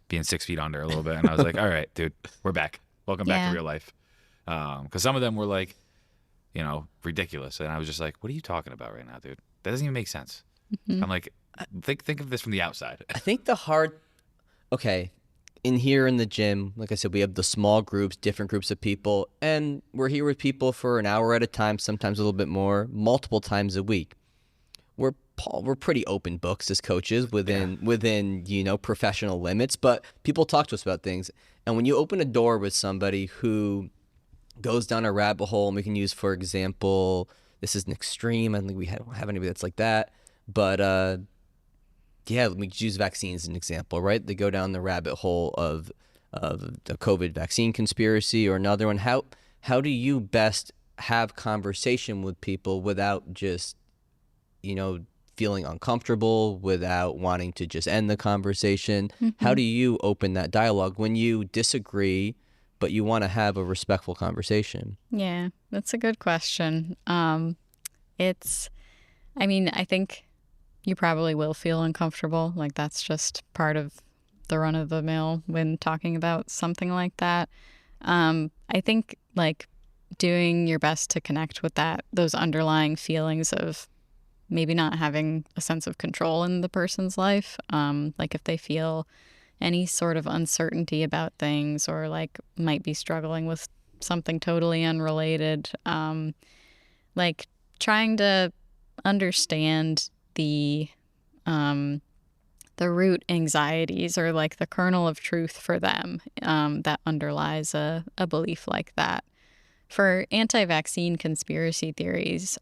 being 6 feet under a little bit. And I was like, all right, dude, we're back. Welcome back to real life. Because some of them were like, ridiculous. And I was just like, what are you talking about right now, dude? That doesn't even make sense. I'm like, think of this from the outside. I think in here in the gym, like I said, we have the small groups, different groups of people, and we're here with people for an hour at a time, sometimes a little bit more, multiple times a week. We're pretty open books as coaches within professional limits, but people talk to us about things. And when you open a door with somebody who goes down a rabbit hole, and we can use, for example, this is an extreme. I don't think we have anybody that's like that, but we could use vaccines as an example, right? They go down the rabbit hole of the COVID vaccine conspiracy or another one. How do you best have conversation with people without just feeling uncomfortable, without wanting to just end the conversation? How do you open that dialogue when you disagree, but you want to have a respectful conversation? Yeah, that's a good question. I think you probably will feel uncomfortable. Like, that's just part of the run of the mill when talking about something like that. I think like doing your best to connect with those underlying feelings of maybe not having a sense of control in the person's life. Like if they feel any sort of uncertainty about things or like might be struggling with something totally unrelated, like trying to understand the root anxieties or like the kernel of truth for them that underlies a belief like that. For anti-vaccine conspiracy theories,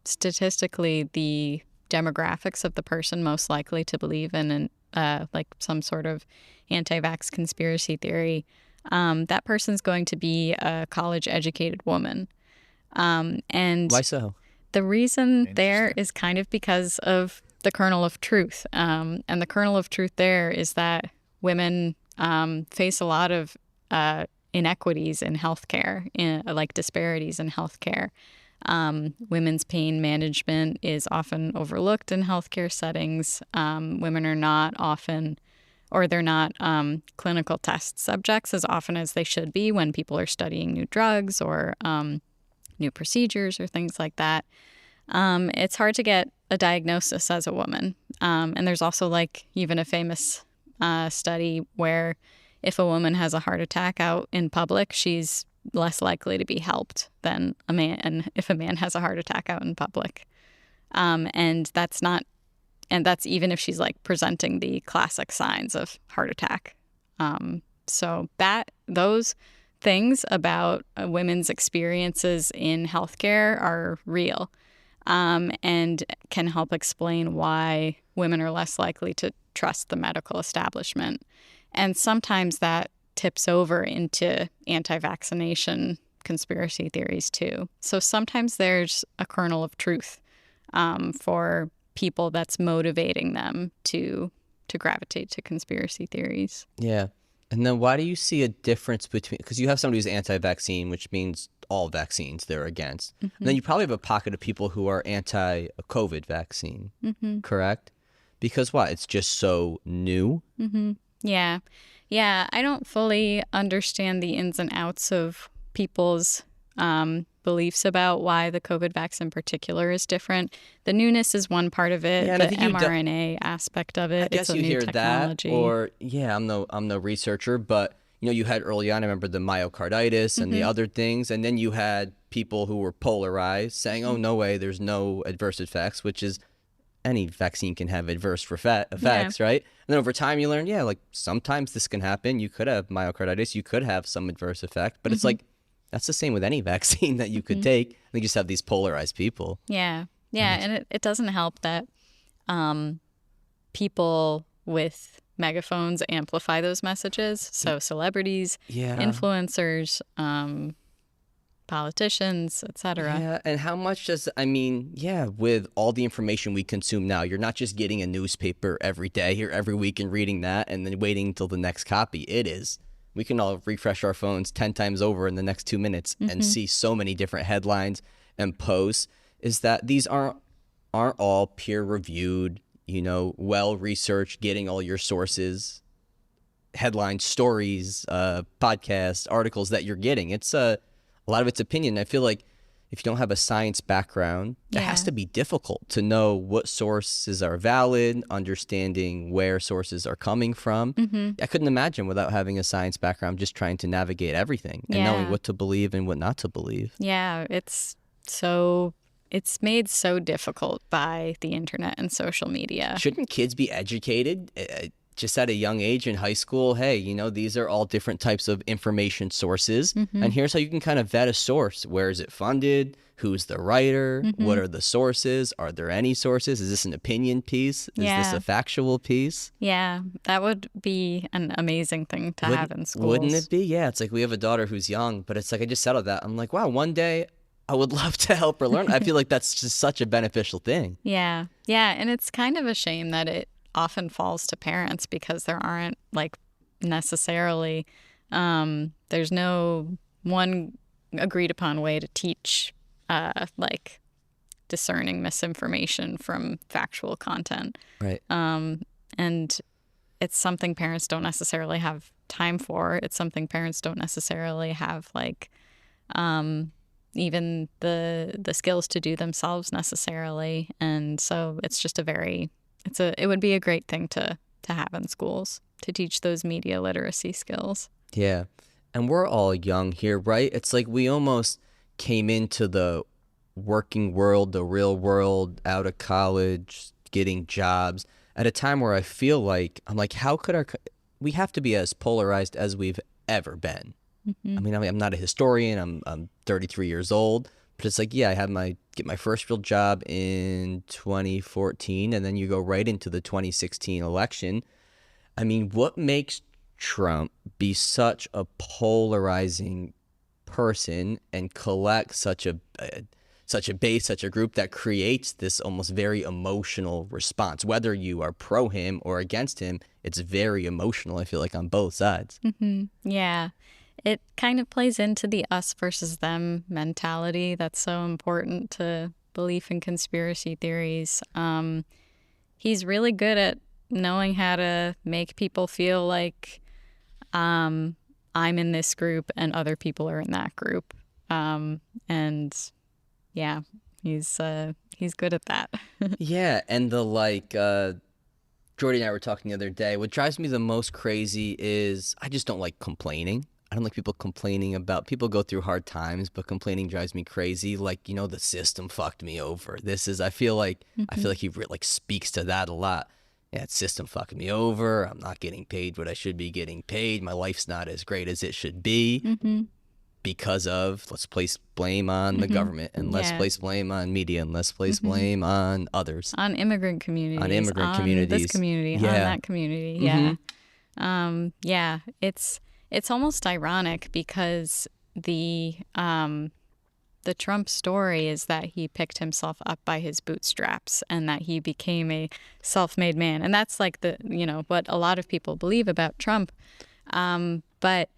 statistically, the demographics of the person most likely to believe in like some sort of anti-vax conspiracy theory, that person's going to be a college-educated woman. And why so? The reason there is kind of because of the kernel of truth. And the kernel of truth there is that women face a lot of inequities in healthcare, like disparities in healthcare. Women's pain management is often overlooked in healthcare settings. Women are not often, or they're not clinical test subjects as often as they should be when people are studying new drugs or new procedures or things like that. It's hard to get a diagnosis as a woman. And there's also like even a famous study where if a woman has a heart attack out in public, she's less likely to be helped than a man, and if a man has a heart attack out in public. And that's even if she's like presenting the classic signs of heart attack. So those things about women's experiences in healthcare are real, and can help explain why women are less likely to trust the medical establishment. And sometimes that tips over into anti-vaccination conspiracy theories too. So sometimes there's a kernel of truth for people that's motivating them to gravitate to conspiracy theories. Yeah. And then why do you see a difference between, because you have somebody who's anti-vaccine, which means all vaccines they're against. And then you probably have a pocket of people who are anti-COVID vaccine, correct? Because what? It's just so new? Yeah. Yeah. I don't fully understand the ins and outs of people's beliefs about why the COVID vaccine in particular is different. The newness is one part of it. Yeah, the mRNA aspect of it. I guess it's a you new hear technology. that, or I'm no researcher, but you had early on, I remember the myocarditis and the other things, and then you had people who were polarized saying, "Oh, no way, there's no adverse effects," which is any vaccine can have adverse effects, right? And then over time, you learn, like sometimes this can happen. You could have myocarditis, you could have some adverse effect, but it's like that's the same with any vaccine that you could take. They just have these polarized people. Yeah. And it doesn't help that people with megaphones amplify those messages. So celebrities, influencers, politicians, etc. Yeah, and how much does, with all the information we consume now, you're not just getting a newspaper every day or every week and reading that and then waiting until the next copy. It is. We can all refresh our phones 10 times over in the next 2 minutes and see so many different headlines and posts. Is that these aren't all peer-reviewed, well-researched, getting all your sources, headlines, stories, podcasts, articles that you're getting. It's a lot of it's opinion. I feel like if you don't have a science background, it has to be difficult to know what sources are valid, understanding where sources are coming from. I couldn't imagine without having a science background just trying to navigate everything and knowing what to believe and what not to believe. Yeah, it's made so difficult by the internet and social media. Shouldn't kids be educated just at a young age in high school? Hey, these are all different types of information sources. And here's how you can kind of vet a source. Where is it funded? Who's the writer? What are the sources? Are there any sources? Is this an opinion piece? Is this a factual piece? Yeah, that would be an amazing thing to have in schools. Wouldn't it be? Yeah, it's like we have a daughter who's young, but it's like I just settled that. I'm like, wow, one day I would love to help her learn. I feel like that's just such a beneficial thing. Yeah, and it's kind of a shame that it often falls to parents because there aren't necessarily there's no one agreed upon way to teach discerning misinformation from factual content. Right. And it's something parents don't necessarily have time for. It's something parents don't necessarily have even the skills to do themselves necessarily. And so it's just it would be a great thing to have in schools to teach those media literacy skills. Yeah. And we're all young here, right? It's like we almost came into the working world, the real world, out of college, getting jobs at a time where I feel like, I'm like, how could we have to be as polarized as we've ever been. I mean, I'm not a historian. I'm 33 years old. But it's like, I had get my first real job in 2014, and then you go right into the 2016 election. I mean, what makes Trump be such a polarizing person and collect such a base, such a group that creates this almost very emotional response? Whether you are pro him or against him, it's very emotional, I feel like, on both sides. Yeah. It kind of plays into the us versus them mentality that's so important to belief in conspiracy theories. He's really good at knowing how to make people feel like I'm in this group and other people are in that group. And yeah, he's good at that. Yeah, and Jordy and I were talking the other day. What drives me the most crazy is I just don't like complaining. I don't like people complaining about, people go through hard times, but complaining drives me crazy. Like, the system fucked me over. I feel like he speaks to that a lot. that system fucking me over. I'm not getting paid what I should be getting paid. My life's not as great as it should be because of, let's place blame on the government, and let's place blame on media, and let's place blame on others. On immigrant communities. On immigrant on communities. this community, on that community. Yeah. It's almost ironic because the Trump story is that he picked himself up by his bootstraps and that he became a self-made man. And that's like what a lot of people believe about Trump. But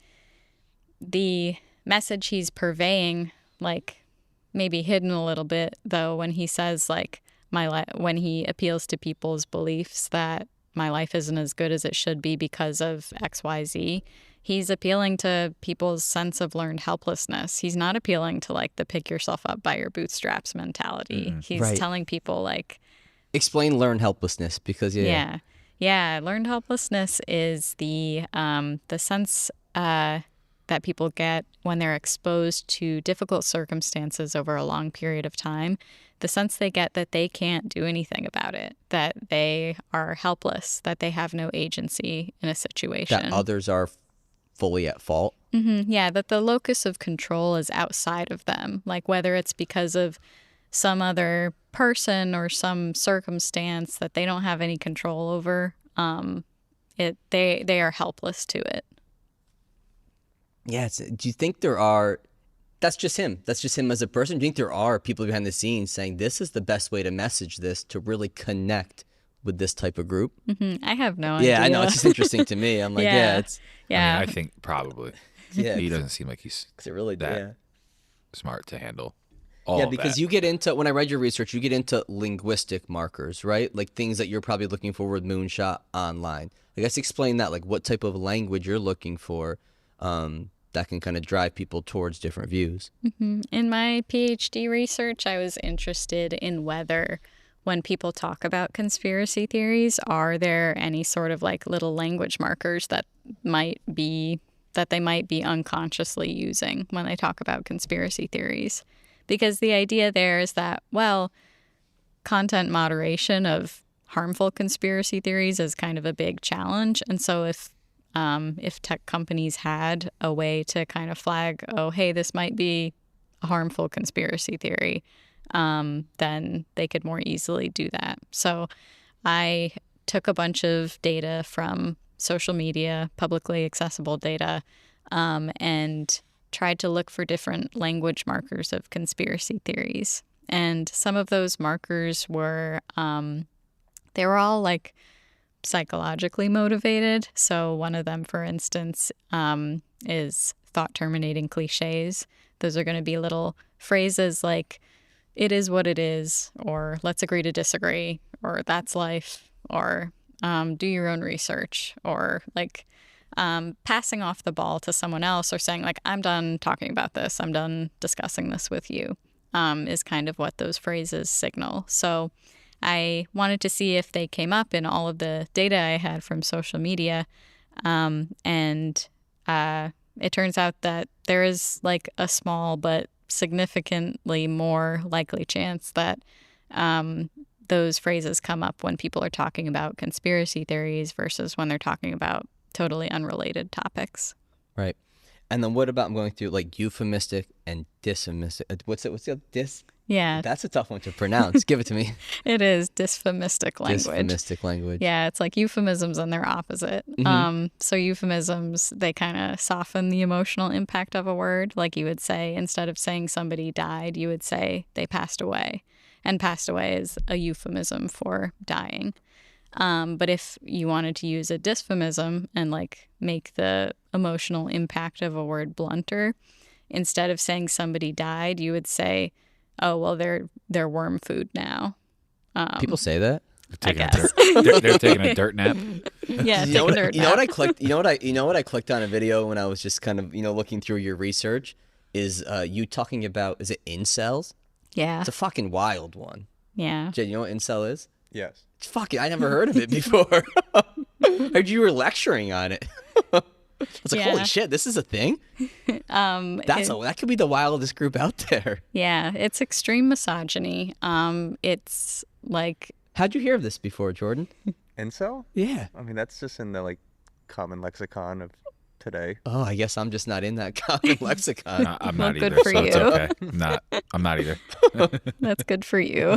the message he's purveying, like maybe hidden a little bit though, when he says like when he appeals to people's beliefs that my life isn't as good as it should be because of XYZ, he's appealing to people's sense of learned helplessness. He's not appealing to like the pick yourself up by your bootstraps mentality. He's telling people like, explain learned helplessness, because learned helplessness is the sense that people get when they're exposed to difficult circumstances over a long period of time. The sense they get that they can't do anything about it, that they are helpless, that they have no agency in a situation. That others are fully at fault. Yeah, that the locus of control is outside of them. Like whether it's because of some other person or some circumstance that they don't have any control over, they are helpless to it. Yeah. Do you think there are, that's just him as a person? Do you think there are people behind the scenes saying this is the best way to message this to really connect with this type of group? I have no idea. Yeah, I know. It's just interesting to me. I'm like, it's. Yeah. I mean, I think probably. Yeah. He doesn't seem like he's that smart to handle all of because that. you get into, when I read your research, you get into linguistic markers, right? Like things that you're probably looking for with Moonshot online. I guess explain that, like what type of language you're looking for that can kind of drive people towards different views. In my PhD research, I was interested in whether when people talk about conspiracy theories, are there any sort of like little language markers that they might be unconsciously using when they talk about conspiracy theories? Because the idea there is that, well, content moderation of harmful conspiracy theories is kind of a big challenge. And so if tech companies had a way to kind of flag, oh, hey, this might be a harmful conspiracy theory, then they could more easily do that. So I took a bunch of data from social media, publicly accessible data, and tried to look for different language markers of conspiracy theories. And some of those markers were, they were all like psychologically motivated. So one of them, for instance, is thought-terminating cliches. Those are going to be little phrases like, it is what it is, or let's agree to disagree, or that's life, or do your own research, or like passing off the ball to someone else, or saying like, I'm done talking about this, I'm done discussing this with you, is kind of what those phrases signal. So I wanted to see if they came up in all of the data I had from social media. And it turns out that there is like a small but significantly more likely chance that those phrases come up when people are talking about conspiracy theories versus when they're talking about totally unrelated topics. Right. And then what about, I'm going through like euphemistic and dysphemistic. What's the dis? Yeah. That's a tough one to pronounce. Give it to me. It is dysphemistic language. Dysphemistic language. Yeah, it's like euphemisms and their opposite. So euphemisms, they kind of soften the emotional impact of a word. Like you would say, instead of saying somebody died, you would say they passed away. And passed away is a euphemism for dying. But if you wanted to use a dysphemism and like make the emotional impact of a word blunter, instead of saying somebody died, you would say, oh, well, they're worm food now. People say that? I guess. They're taking a dirt nap. Yeah, You know what I clicked? You know what I clicked on a video when I was just kind of looking through your research is you talking about, is it incels? Yeah. It's a fucking wild one. Yeah. Jay, you know what incel is? Yes. It's fucking, I never heard of it before. I heard you were lecturing on it. I was like, holy shit, this is a thing? That could be the wildest group out there. Yeah, it's extreme misogyny. It's like... How'd you hear of this before, Jordan? Incel? Yeah. I mean, that's just in the like common lexicon of today. Oh, I guess I'm just not in that common lexicon. No, I'm Well, not good either, for so it's you. okay. I'm not either. That's good for you.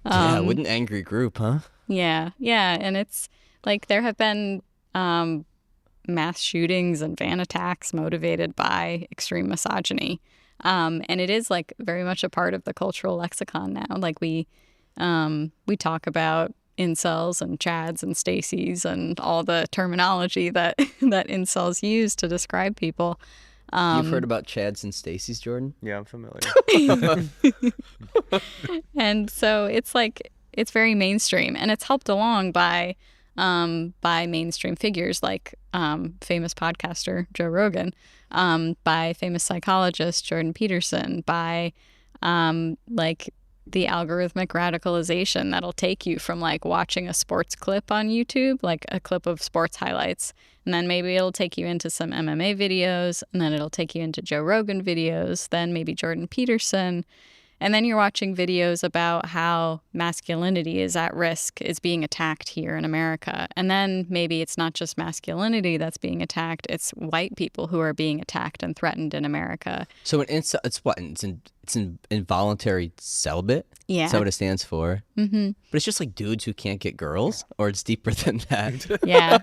Yeah, what an angry group, huh? Yeah, yeah, and it's like there have been mass shootings and van attacks motivated by extreme misogyny, and it is like very much a part of the cultural lexicon now. Like we talk about incels and chads and Stacys and all the terminology that that incels use to describe people. You've heard about Chads and Stacys, Jordan? Yeah, I'm familiar. And so it's like it's very mainstream, and it's helped along by mainstream figures like famous podcaster Joe Rogan, by famous psychologist Jordan Peterson, by like the algorithmic radicalization that'll take you from like watching a sports clip on YouTube, like a clip of sports highlights, and then maybe it'll take you into some MMA videos, and then it'll take you into Joe Rogan videos, then maybe Jordan Peterson. And then you're watching videos about how masculinity is at risk, is being attacked here in America. And then maybe it's not just masculinity that's being attacked, it's white people who are being attacked and threatened in America. So it's what? It's an involuntary celibate? Yeah. Is that what it stands for? Mm-hmm. But it's just like dudes who can't get girls? Or it's deeper than that? Yeah,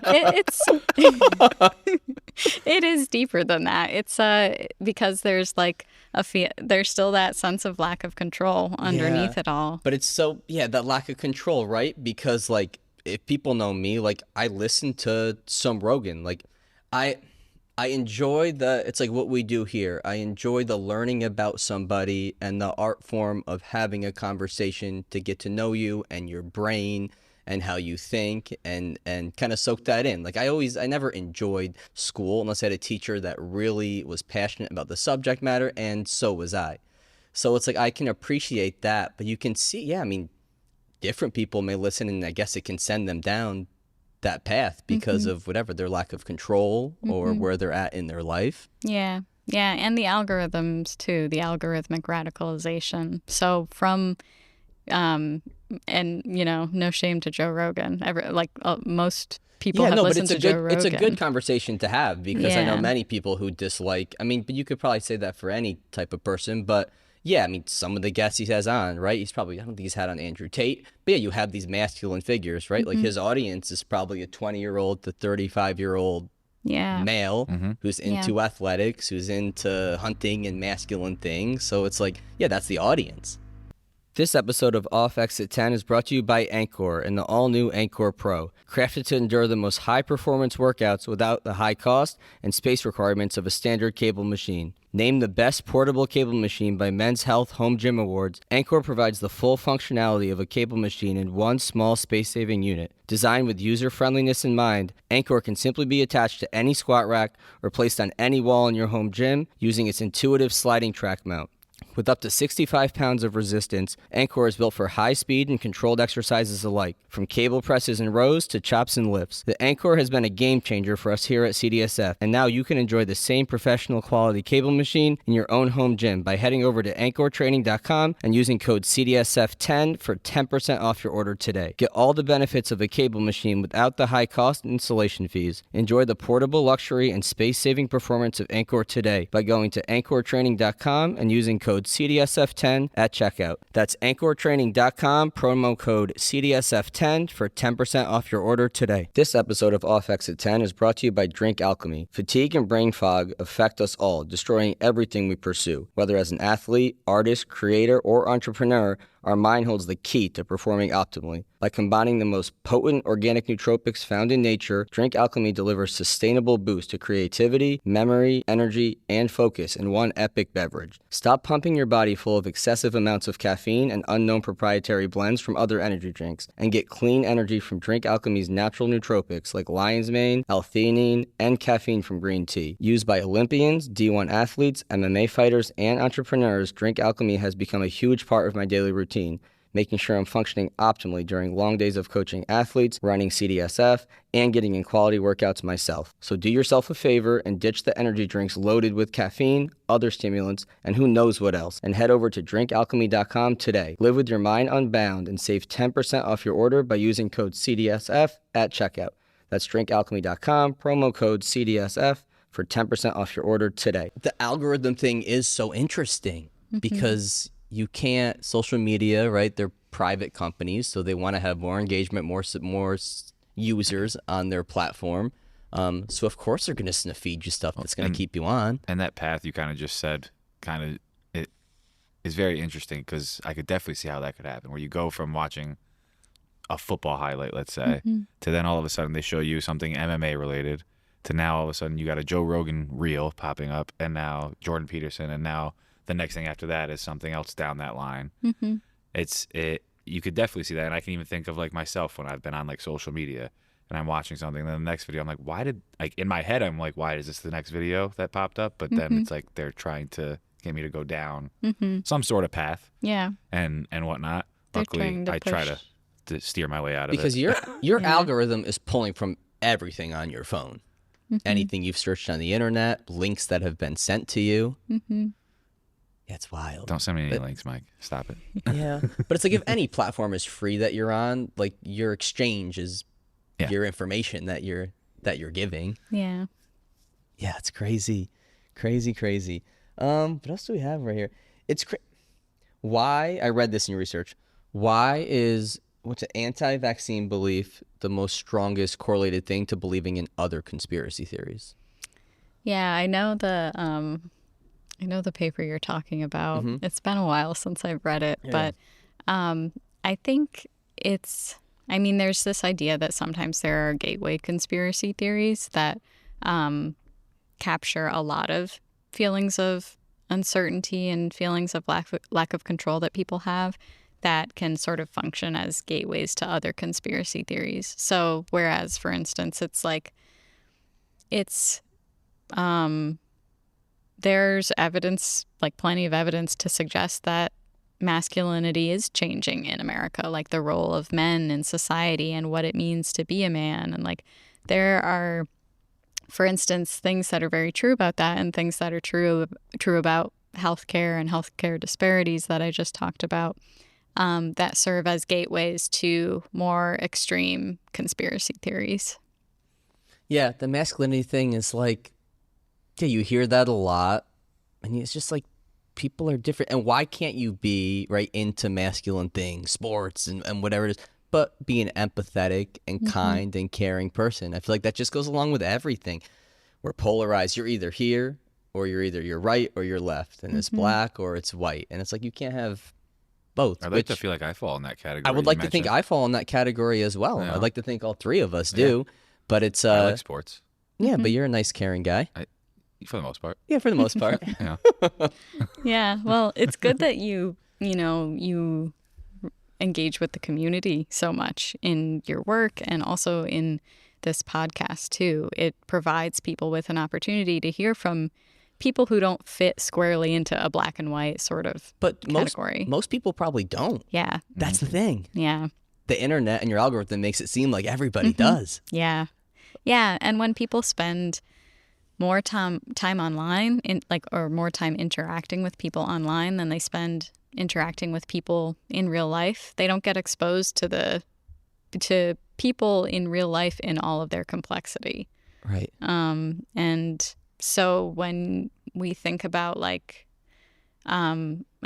it is deeper than that. It's because there's like there's still that sense of lack of control underneath it all. But it's that lack of control, right? Because like if people know me, like I listen to some Rogan. Like I enjoy it's like what we do here. I enjoy the learning about somebody and the art form of having a conversation to get to know you and your brain and how you think and kind of soak that in. Like I never enjoyed school unless I had a teacher that really was passionate about the subject matter, and so was I. So it's like I can appreciate that, but you can see, I mean, different people may listen and I guess it can send them down that path because of whatever, their lack of control or where they're at in their life. Yeah. Yeah, and the algorithms too, the algorithmic radicalization. So from and no shame to Joe Rogan. Most people have listened to Joe Rogan. It's a good conversation to have because I know Yeah. many people who dislike, I mean, but you could probably say that for any type of person, but yeah, I mean, some of the guests he has on, right? I don't think he's had on Andrew Tate, but yeah, you have these masculine figures, right? Like his audience is probably a 20-year-old to 35-year-old male who's into athletics, who's into hunting and masculine things. So it's like, yeah, that's the audience. This episode of Off Exit 10 is brought to you by Anchor and the all-new Anchor Pro, crafted to endure the most high-performance workouts without the high cost and space requirements of a standard cable machine. Named the best portable cable machine by Men's Health Home Gym Awards, Anchor provides the full functionality of a cable machine in one small space-saving unit. Designed with user-friendliness in mind, Anchor can simply be attached to any squat rack or placed on any wall in your home gym using its intuitive sliding track mount. With up to 65 pounds of resistance, Anchor is built for high speed and controlled exercises alike, from cable presses and rows to chops and lifts. The Anchor has been a game changer for us here at CDSF, and now you can enjoy the same professional quality cable machine in your own home gym by heading over to anchortraining.com and using code CDSF10 for 10% off your order today. Get all the benefits of a cable machine without the high cost and installation fees. Enjoy the portable luxury and space-saving performance of Anchor today by going to anchortraining.com and using code CDSF10 at checkout. That's anchortraining.com, promo code CDSF10 for 10% off your order today. This episode of Off Exit 10 is brought to you by Drink Alchemy. Fatigue and brain fog affect us all, destroying everything we pursue. Whether as an athlete, artist, creator, or entrepreneur, our mind holds the key to performing optimally. By combining the most potent organic nootropics found in nature, Drink Alchemy delivers sustainable boost to creativity, memory, energy, and focus in one epic beverage. Stop pumping your body full of excessive amounts of caffeine and unknown proprietary blends from other energy drinks, and get clean energy from Drink Alchemy's natural nootropics like lion's mane, L-theanine, and caffeine from green tea. Used by Olympians, D1 athletes, MMA fighters, and entrepreneurs, Drink Alchemy has become a huge part of my daily routine, making sure I'm functioning optimally during long days of coaching athletes, running CDSF, and getting in quality workouts myself. So do yourself a favor and ditch the energy drinks loaded with caffeine, other stimulants, and who knows what else, and head over to drinkalchemy.com today. Live with your mind unbound and save 10% off your order by using code CDSF at checkout. That's drinkalchemy.com, promo code CDSF for 10% off your order today. The algorithm thing is so interesting because you can't, social media, right? They're private companies, so they want to have more engagement, more users on their platform. So of course they're going to feed you stuff that's going to keep you on. And that path you kind of just said, it is very interesting because I could definitely see how that could happen, where you go from watching a football highlight, let's say, to then all of a sudden they show you something MMA related, to now all of a sudden you got a Joe Rogan reel popping up, and now Jordan Peterson, and now the next thing after that is something else down that line. You could definitely see that, and I can even think of like myself when I've been on like social media and I'm watching something, and then the next video I'm like, in my head I'm like, why is this the next video that popped up? But then it's like they're trying to get me to go down some sort of path, and whatnot. Luckily, I try to steer my way out of it. Because your algorithm is pulling from everything on your phone. Anything you've searched on the internet, links that have been sent to you. It's wild. Don't send me any links, Mike. Stop it. Yeah. But it's like if any platform is free that you're on, like your exchange is your information that you're giving. Yeah. Yeah, it's crazy. Crazy. What else do we have right here? It's why, I read this in your research, why is what's an anti-vaccine belief the most strongest correlated thing to believing in other conspiracy theories? Yeah, I know the paper you're talking about. It's been a while since I've read it, but I think there's this idea that sometimes there are gateway conspiracy theories that capture a lot of feelings of uncertainty and feelings of lack of control that people have, that can sort of function as gateways to other conspiracy theories. So whereas, for instance, there's evidence, like plenty of evidence to suggest that masculinity is changing in America, like the role of men in society and what it means to be a man. And like there are, for instance, things that are very true about that and things that are true about healthcare and healthcare disparities that I just talked about, that serve as gateways to more extreme conspiracy theories. Yeah, the masculinity thing is like, you hear that a lot, and it's just like people are different. And why can't you be right into masculine things, sports and whatever it is, but be an empathetic and kind and caring person? I feel like that just goes along with everything. We're polarized. You're either here or you're right or you're left, and it's black or it's white, and it's like you can't have both. I'd like to feel like I fall in that category. I would like to think I fall in that category as well. Yeah. I'd like to think all three of us do, but it's I like sports. Yeah, but you're a nice, caring guy. For the most part. Yeah, for the most part. Yeah. Yeah, well, it's good that you engage with the community so much in your work and also in this podcast too. It provides people with an opportunity to hear from people who don't fit squarely into a black and white sort of category. Most people probably don't. Yeah. That's the thing. Yeah. The internet and your algorithm makes it seem like everybody does. Yeah. Yeah, and when people spend more time online or more time interacting with people online than they spend interacting with people in real life, they don't get exposed to people in real life in all of their complexity. Right. And so when we think about I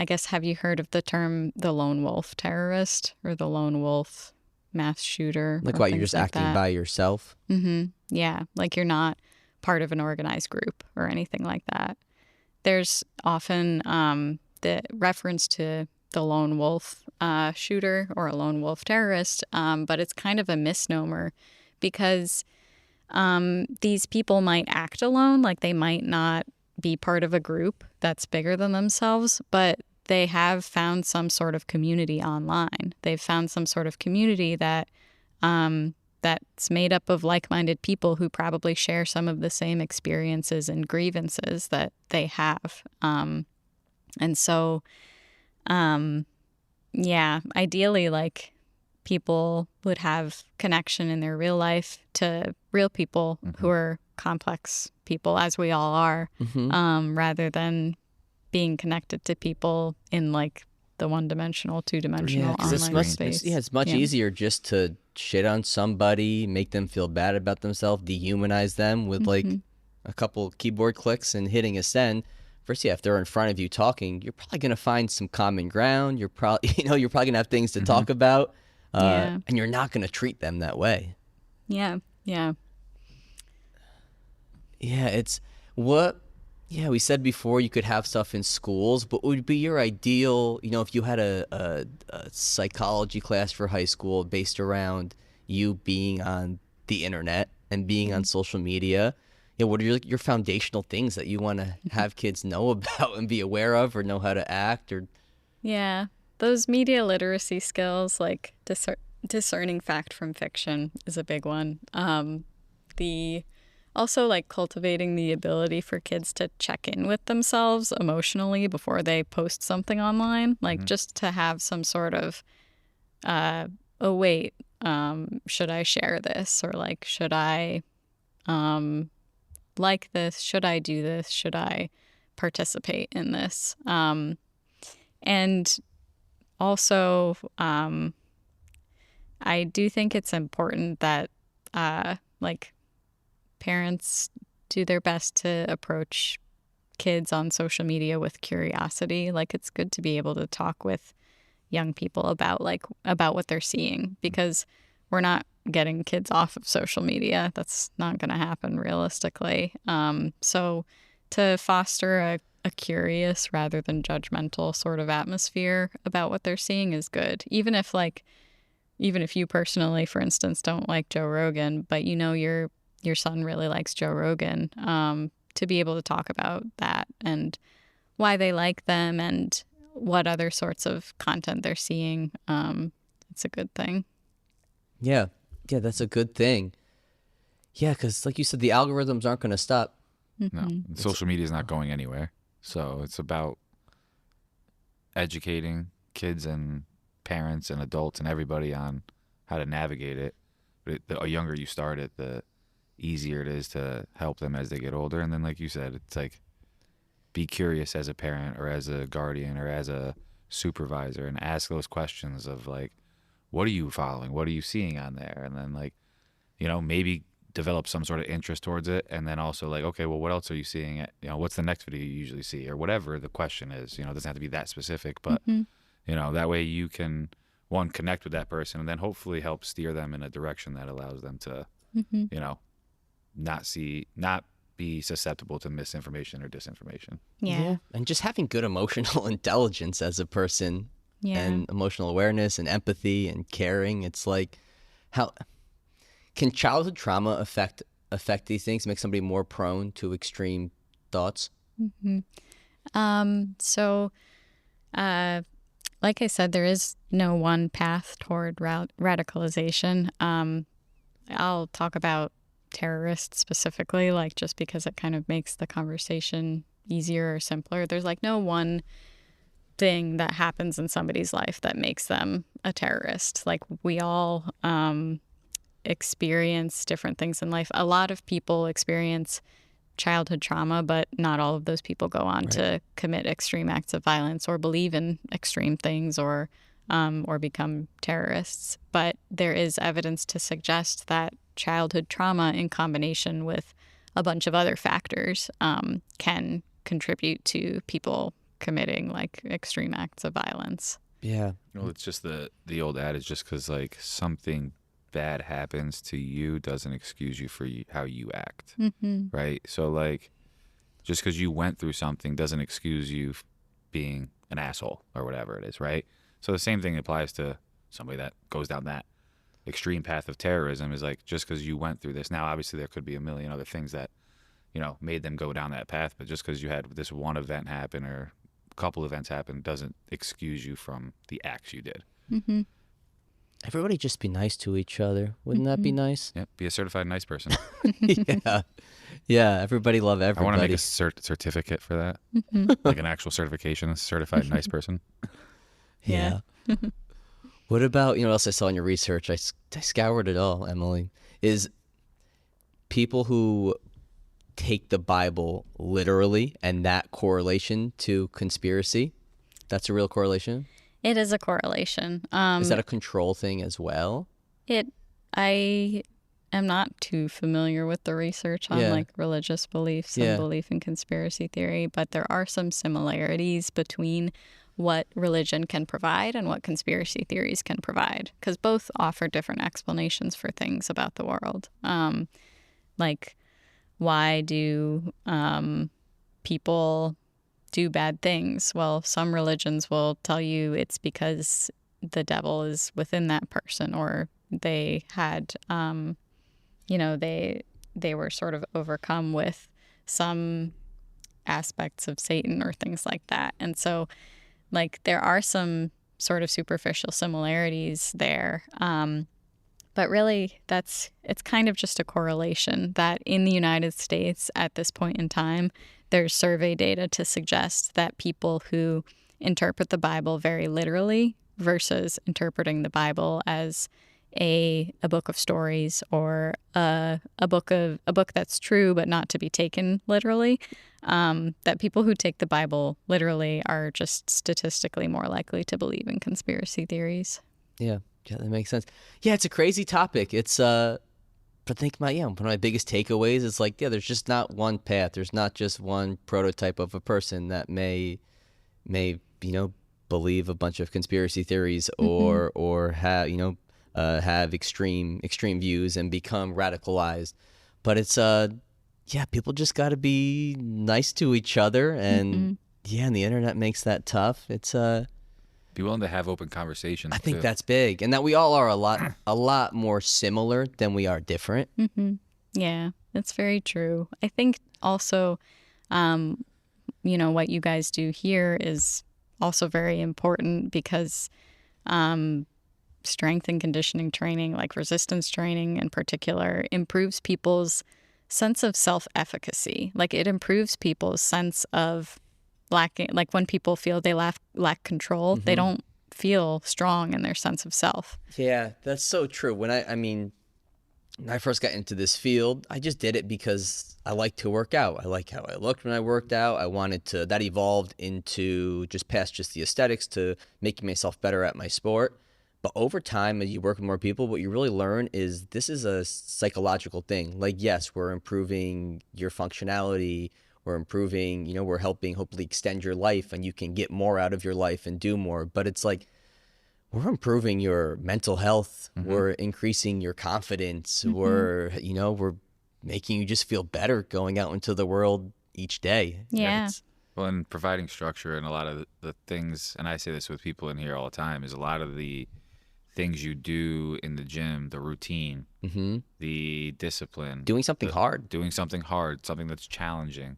guess, have you heard of the term the lone wolf terrorist or the lone wolf mass shooter? Like what, you're just acting by yourself? Yeah, like you're not part of an organized group or anything like that. There's often the reference to the lone wolf shooter or a lone wolf terrorist, but it's kind of a misnomer because these people might act alone, like they might not be part of a group that's bigger than themselves, but they have found some sort of community online. They've found some sort of community that that's made up of like-minded people who probably share some of the same experiences and grievances that they have. And so, Yeah, ideally, like people would have connection in their real life to real people who are complex people, as we all are, rather than being connected to people in like the one-dimensional, two-dimensional online space. It's much easier just to shit on somebody, make them feel bad about themselves, dehumanize them with like a couple keyboard clicks and hitting a send. First, if they're in front of you talking, you're probably going to find some common ground. You're probably, you're probably going to have things to talk about, and you're not going to treat them that way. Yeah. We said before you could have stuff in schools, but what would be your ideal, if you had a psychology class for high school based around you being on the internet and being on social media? What are your foundational things that you want to have kids know about and be aware of or know how to act? Yeah, those media literacy skills, like discerning fact from fiction is a big one. Also like cultivating the ability for kids to check in with themselves emotionally before they post something online, like just to have some sort of, oh wait, should I share this? Or like, should I like this? Should I do this? Should I participate in this? And also, I do think it's important that like parents do their best to approach kids on social media with curiosity. Like it's good to be able to talk with young people about what they're seeing, because we're not getting kids off of social media. That's not going to happen realistically. So to foster a curious rather than judgmental sort of atmosphere about what they're seeing is good. Even if you personally, for instance, don't like Joe Rogan, but your son really likes Joe Rogan, to be able to talk about that and why they like them and what other sorts of content they're seeing, it's a good thing. Yeah, that's a good thing. Yeah, because like you said, the algorithms aren't going to stop. No, social media is not going anywhere. So it's about educating kids and parents and adults and everybody on how to navigate it. But the younger you start it, the easier it is to help them as they get older. And then, like you said, it's like be curious as a parent or as a guardian or as a supervisor and ask those questions of like, what are you following? What are you seeing on there? And then like, maybe develop some sort of interest towards it. And then also like, okay, well, what else are you seeing? What's the next video you usually see or whatever the question is, it doesn't have to be that specific, but that way you can connect with that person and then hopefully help steer them in a direction that allows them to, not be susceptible to misinformation or disinformation. Yeah. And just having good emotional intelligence as a person and emotional awareness and empathy and caring. It's like, how can childhood trauma affect these things, make somebody more prone to extreme thoughts? So, like I said, there is no one path toward radicalization. I'll talk about terrorists specifically, like just because it kind of makes the conversation easier or simpler. There's like no one thing that happens in somebody's life that makes them a terrorist. Like we all experience different things in life. A lot of people experience childhood trauma, but not all of those people go on to commit extreme acts of violence or believe in extreme things or become terrorists. But there is evidence to suggest that childhood trauma in combination with a bunch of other factors can contribute to people committing like extreme acts of violence. Yeah. Well, it's just the old adage, just because like something bad happens to you doesn't excuse you for how you act, right? So like just because you went through something doesn't excuse you being an asshole or whatever it is, right? So the same thing applies to somebody that goes down that extreme path of terrorism. Is like, just because you went through this, now obviously there could be a million other things that made them go down that path, but just because you had this one event happen or a couple events happen doesn't excuse you from the acts you did. Everybody just be nice to each other. Wouldn't that be nice? Yeah, be a certified nice person. Yeah, everybody love everybody. I want to make a certificate for that, like an actual certification, a certified nice person. Yeah. What about, what else I saw in your research? I scoured it all, Emily. Is people who take the Bible literally and that correlation to conspiracy, that's a real correlation? It is a correlation. Is that a control thing as well? I am not too familiar with the research on like religious beliefs and belief in conspiracy theory, but there are some similarities between what religion can provide and what conspiracy theories can provide, because both offer different explanations for things about the world. Like, why do people do bad things? Well, some religions will tell you it's because the devil is within that person, or they had, they were sort of overcome with some aspects of Satan or things like that. And so, like, there are some sort of superficial similarities there. But really, it's kind of just a correlation that in the United States at this point in time, there's survey data to suggest that people who interpret the Bible very literally versus interpreting the Bible as a book of stories or a book that's true but not to be taken literally, that people who take the Bible literally are just statistically more likely to believe in conspiracy theories. Yeah, that makes sense. Yeah, it's a crazy topic. It's but think about one of my biggest takeaways is like, there's just not one path. There's not just one prototype of a person that may believe a bunch of conspiracy theories or have extreme views and become radicalized. But it's people just got to be nice to each other, and and the internet makes that tough. It's be willing to have open conversations. I think too. that's big, and that we all are a lot more similar than we are different. Yeah, that's very true. I think also, what you guys do here is also very important because strength and conditioning training, like resistance training in particular, improves people's sense of self-efficacy. Like, it improves people's sense of lacking, like when people feel they lack control, they don't feel strong in their sense of self. Yeah, that's so true. When when I first got into this field, I just did it because I like to work out. I like how I looked when I worked out. I wanted to, that evolved into just past just the aesthetics to making myself better at my sport. But over time, as you work with more people, what you really learn is this is a psychological thing. Like, yes, we're improving your functionality. We're improving, we're helping hopefully extend your life and you can get more out of your life and do more. But it's like, we're improving your mental health. We're increasing your confidence. We're making you just feel better going out into the world each day. Yeah. Well, and providing structure and a lot of the things, and I say this with people in here all the time, is a lot of the things you do in the gym, the routine, the discipline. Doing something hard, something that's challenging.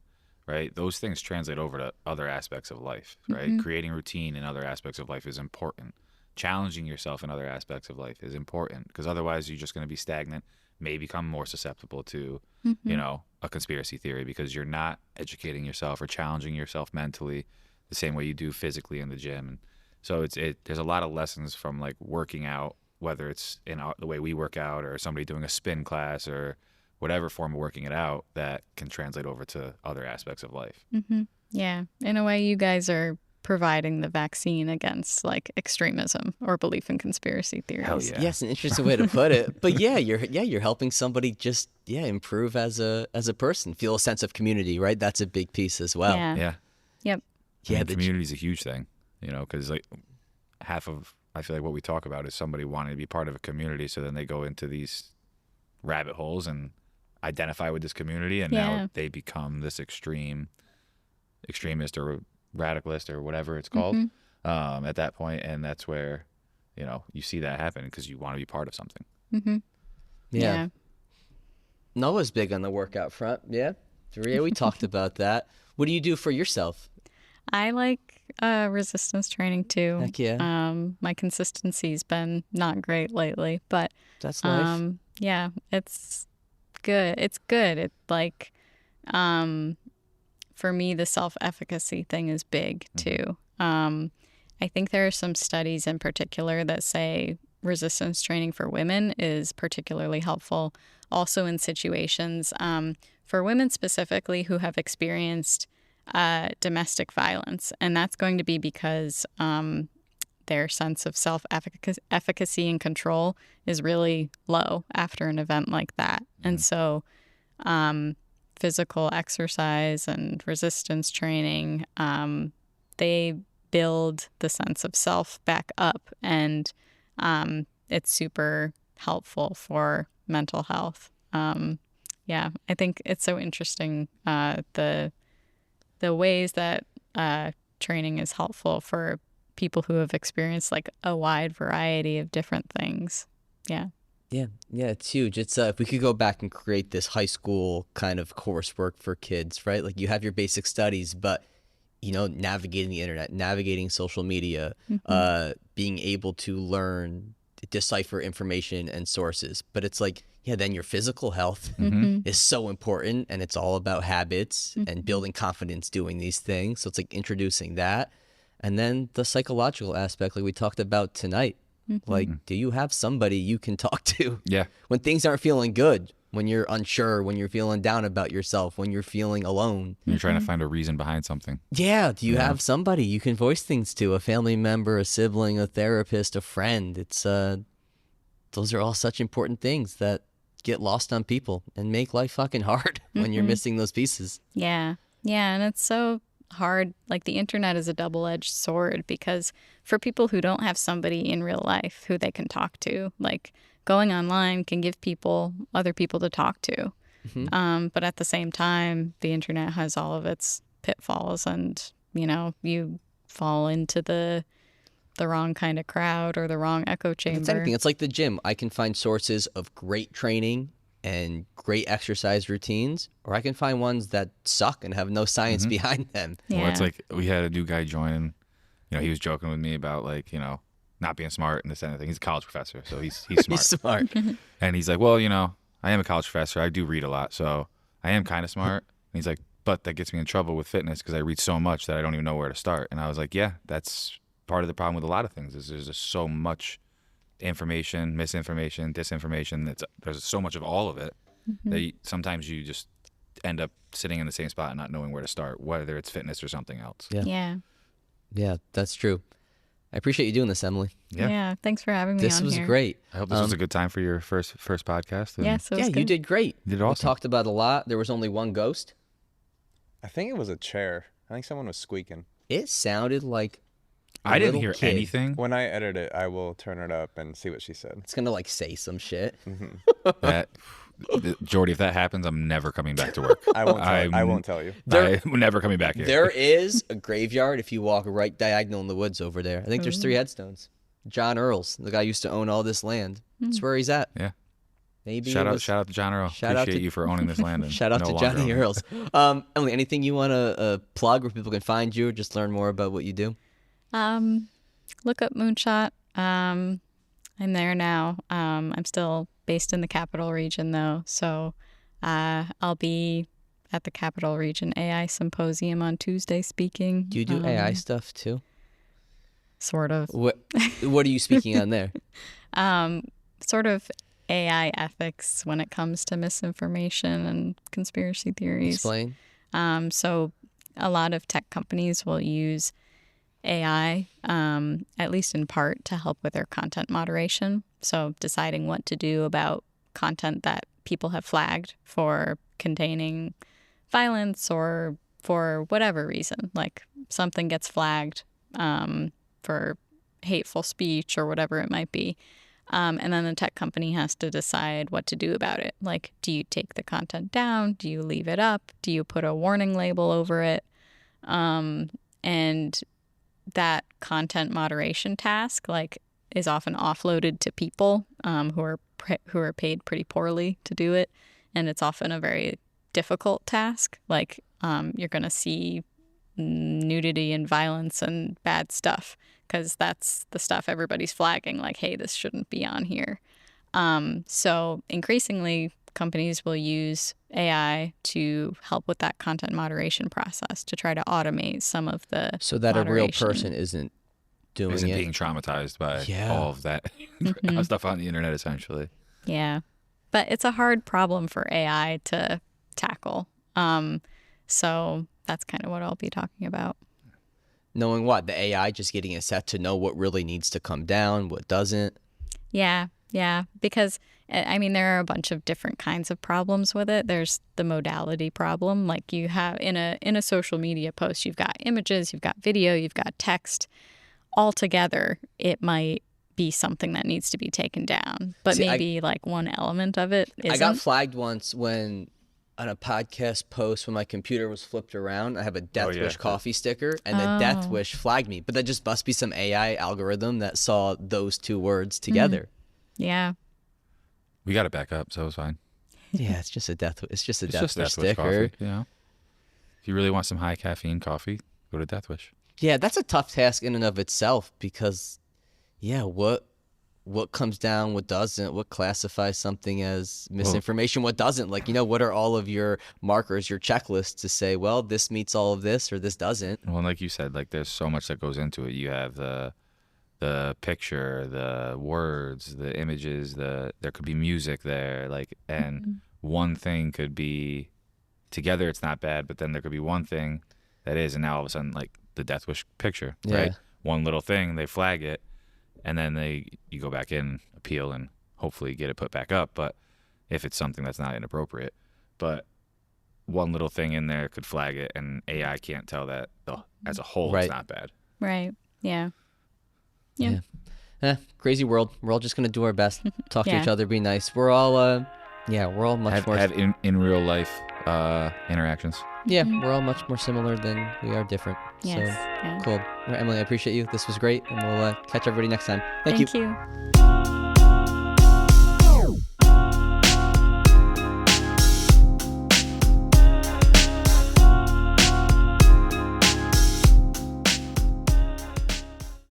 Right? Those things translate over to other aspects of life, right? Creating routine in other aspects of life is important. Challenging yourself in other aspects of life is important, because otherwise you're just going to be stagnant, may become more susceptible to, a conspiracy theory, because you're not educating yourself or challenging yourself mentally the same way you do physically in the gym. And so there's a lot of lessons from like working out, whether it's in the way we work out or somebody doing a spin class or whatever form of working it out, that can translate over to other aspects of life. Yeah. In a way, you guys are providing the vaccine against like extremism or belief in conspiracy theories. Hell yeah. Yes, an interesting way to put it. But you're helping somebody just improve as a person, feel a sense of community, right? That's a big piece as well. Yeah. Yep. Yeah, community is a huge thing, because like half of, I feel like what we talk about is somebody wanting to be part of a community, so then they go into these rabbit holes and identify with this community, and now they become this extremist or radicalist or whatever it's called at that point, and that's where you see that happen because you want to be part of something. Yeah. Noah's big on the workout front. Yeah, we talked about that. What do you do for yourself? I like resistance training too. Heck yeah. My consistency's been not great lately, but that's life. Yeah, it's good. It's good. It like, for me, the self-efficacy thing is big too. I think there are some studies in particular that say resistance training for women is particularly helpful, also in situations for women specifically who have experienced domestic violence. And that's going to be because their sense of self-efficacy and control is really low after an event like that. And so physical exercise and resistance training, they build the sense of self back up, and it's super helpful for mental health. Yeah, I think it's so interesting the ways that training is helpful for people who have experienced like a wide variety of different things. Yeah. Yeah, it's huge. It's if we could go back and create this high school kind of coursework for kids, right? Like you have your basic studies, but navigating the internet, navigating social media, being able to learn, decipher information and sources. But it's like, then your physical health is so important, and it's all about habits and building confidence doing these things. So it's like introducing that. And then the psychological aspect, like we talked about tonight. Like, do you have somebody you can talk to? Yeah. When things aren't feeling good, when you're unsure, when you're feeling down about yourself, when you're feeling alone. You're trying to find a reason behind something. Yeah. Do you have somebody you can voice things to? A family member, a sibling, a therapist, a friend. It's those are all such important things that get lost on people and make life fucking hard when you're missing those pieces. Yeah. Yeah. And it's so hard. Like the internet is a double-edged sword, because for people who don't have somebody in real life who they can talk to, like going online can give people other people to talk to. But at the same time, the internet has all of its pitfalls, and you fall into the wrong kind of crowd or the wrong echo chamber. It's anything. It's like the gym. I can find sources of great training and great exercise routines, or I can find ones that suck and have no science behind them. Yeah. Well, it's like we had a new guy join. He was joking with me about like, not being smart and this and that thing. He's a college professor, so he's smart. He's smart. And he's like, well, I am a college professor. I do read a lot, so I am kind of smart. And he's like, but that gets me in trouble with fitness because I read so much that I don't even know where to start. And I was like, yeah, that's part of the problem with a lot of things is there's just so much information, misinformation, disinformation. There's so much of all of it that sometimes you just end up sitting in the same spot and not knowing where to start, whether it's fitness or something else. Yeah, that's true. I appreciate you doing this, Emily. Yeah. Thanks for having me on here. This was great. I hope this was a good time for your first podcast. And Yes, it was good. You did great. You did awesome. We talked about a lot. There was only one ghost. I think it was a chair. I think someone was squeaking. It sounded like I didn't little hear kid. anything. When I edit it, I will turn it up and see what she said. It's gonna like say some shit. Jordy, if that happens, I'm never coming back to work. I won't tell you. I'm never coming back here. There is a graveyard if you walk right diagonal in the woods over there. I think there's 3 headstones. John Earls, the guy who used to own all this land. That's where he's at. Yeah. Maybe Shout out to John Earl. Appreciate you for owning this land. And shout out no to longer Johnny owning it. Earls. Emily, anything you want to plug where people can find you or just learn more about what you do? Look up Moonshot. I'm there now. I'm still based in the Capital Region, though, so I'll be at the Capital Region AI Symposium on Tuesday speaking. Do you do AI stuff too? Sort of. What are you speaking on there? Sort of AI ethics when it comes to misinformation and conspiracy theories. Explain. So a lot of tech companies will use AI, at least in part, to help with their content moderation. So deciding what to do about content that people have flagged for containing violence or for whatever reason, like something gets flagged for hateful speech or whatever it might be. And then the tech company has to decide what to do about it. Like, do you take the content down? Do you leave it up? Do you put a warning label over it? And that content moderation task, like, is often offloaded to people who are paid pretty poorly to do it, and it's often a very difficult task. Like, you're going to see nudity and violence and bad stuff because that's the stuff everybody's flagging. Like, hey, this shouldn't be on here. So increasingly, companies will use AI to help with that content moderation process to try to automate some of the So that a real moderation. person isn't doing Isn't it. being traumatized by Yeah. all of that stuff on the internet, essentially. Yeah. But it's a hard problem for AI to tackle. So that's kind of what I'll be talking about. Knowing what? The AI just getting it set to know what really needs to come down, what doesn't. Yeah. Yeah. Because, I mean, there are a bunch of different kinds of problems with it. There's the modality problem. Like you have in a social media post, you've got images, you've got video, you've got text. All together, it might be something that needs to be taken down. But See, maybe like one element of it isn't. I got flagged once when on a podcast post when my computer was flipped around. I have a Death yeah. Wish coffee sticker, and then Death Wish flagged me. But that just must be some AI algorithm that saw those two words together. Yeah. We got it back up, so it was fine. Yeah, it's just a Death Wish It's sticker. just Death Wish coffee, you know? If you really want some high caffeine coffee, go to Death Wish. Yeah, that's a tough task in and of itself because, yeah, what comes down, what doesn't, what classifies something as misinformation, what doesn't? Like, what are all of your markers, your checklists to say, well, this meets all of this or this doesn't? Well, like you said, like there's so much that goes into it. You have the picture, the words, the images, there could be music there, like, and one thing could be together it's not bad, but then there could be one thing that is, and now all of a sudden, like the Death Wish picture, right? One little thing, they flag it, and then you go back in, appeal, and hopefully get it put back up. But if it's something that's not inappropriate, but one little thing in there could flag it, and AI can't tell that as a whole it's not bad. Right. Yeah. Crazy world. We're all just gonna do our best, talk to each other, be nice. We're all we're all much more have in real life interactions. we're all much more similar than we are different. Yes. So Yeah. cool. All right, Emily, I appreciate you. This was great, and we'll catch everybody next time. Thank you. Thank you.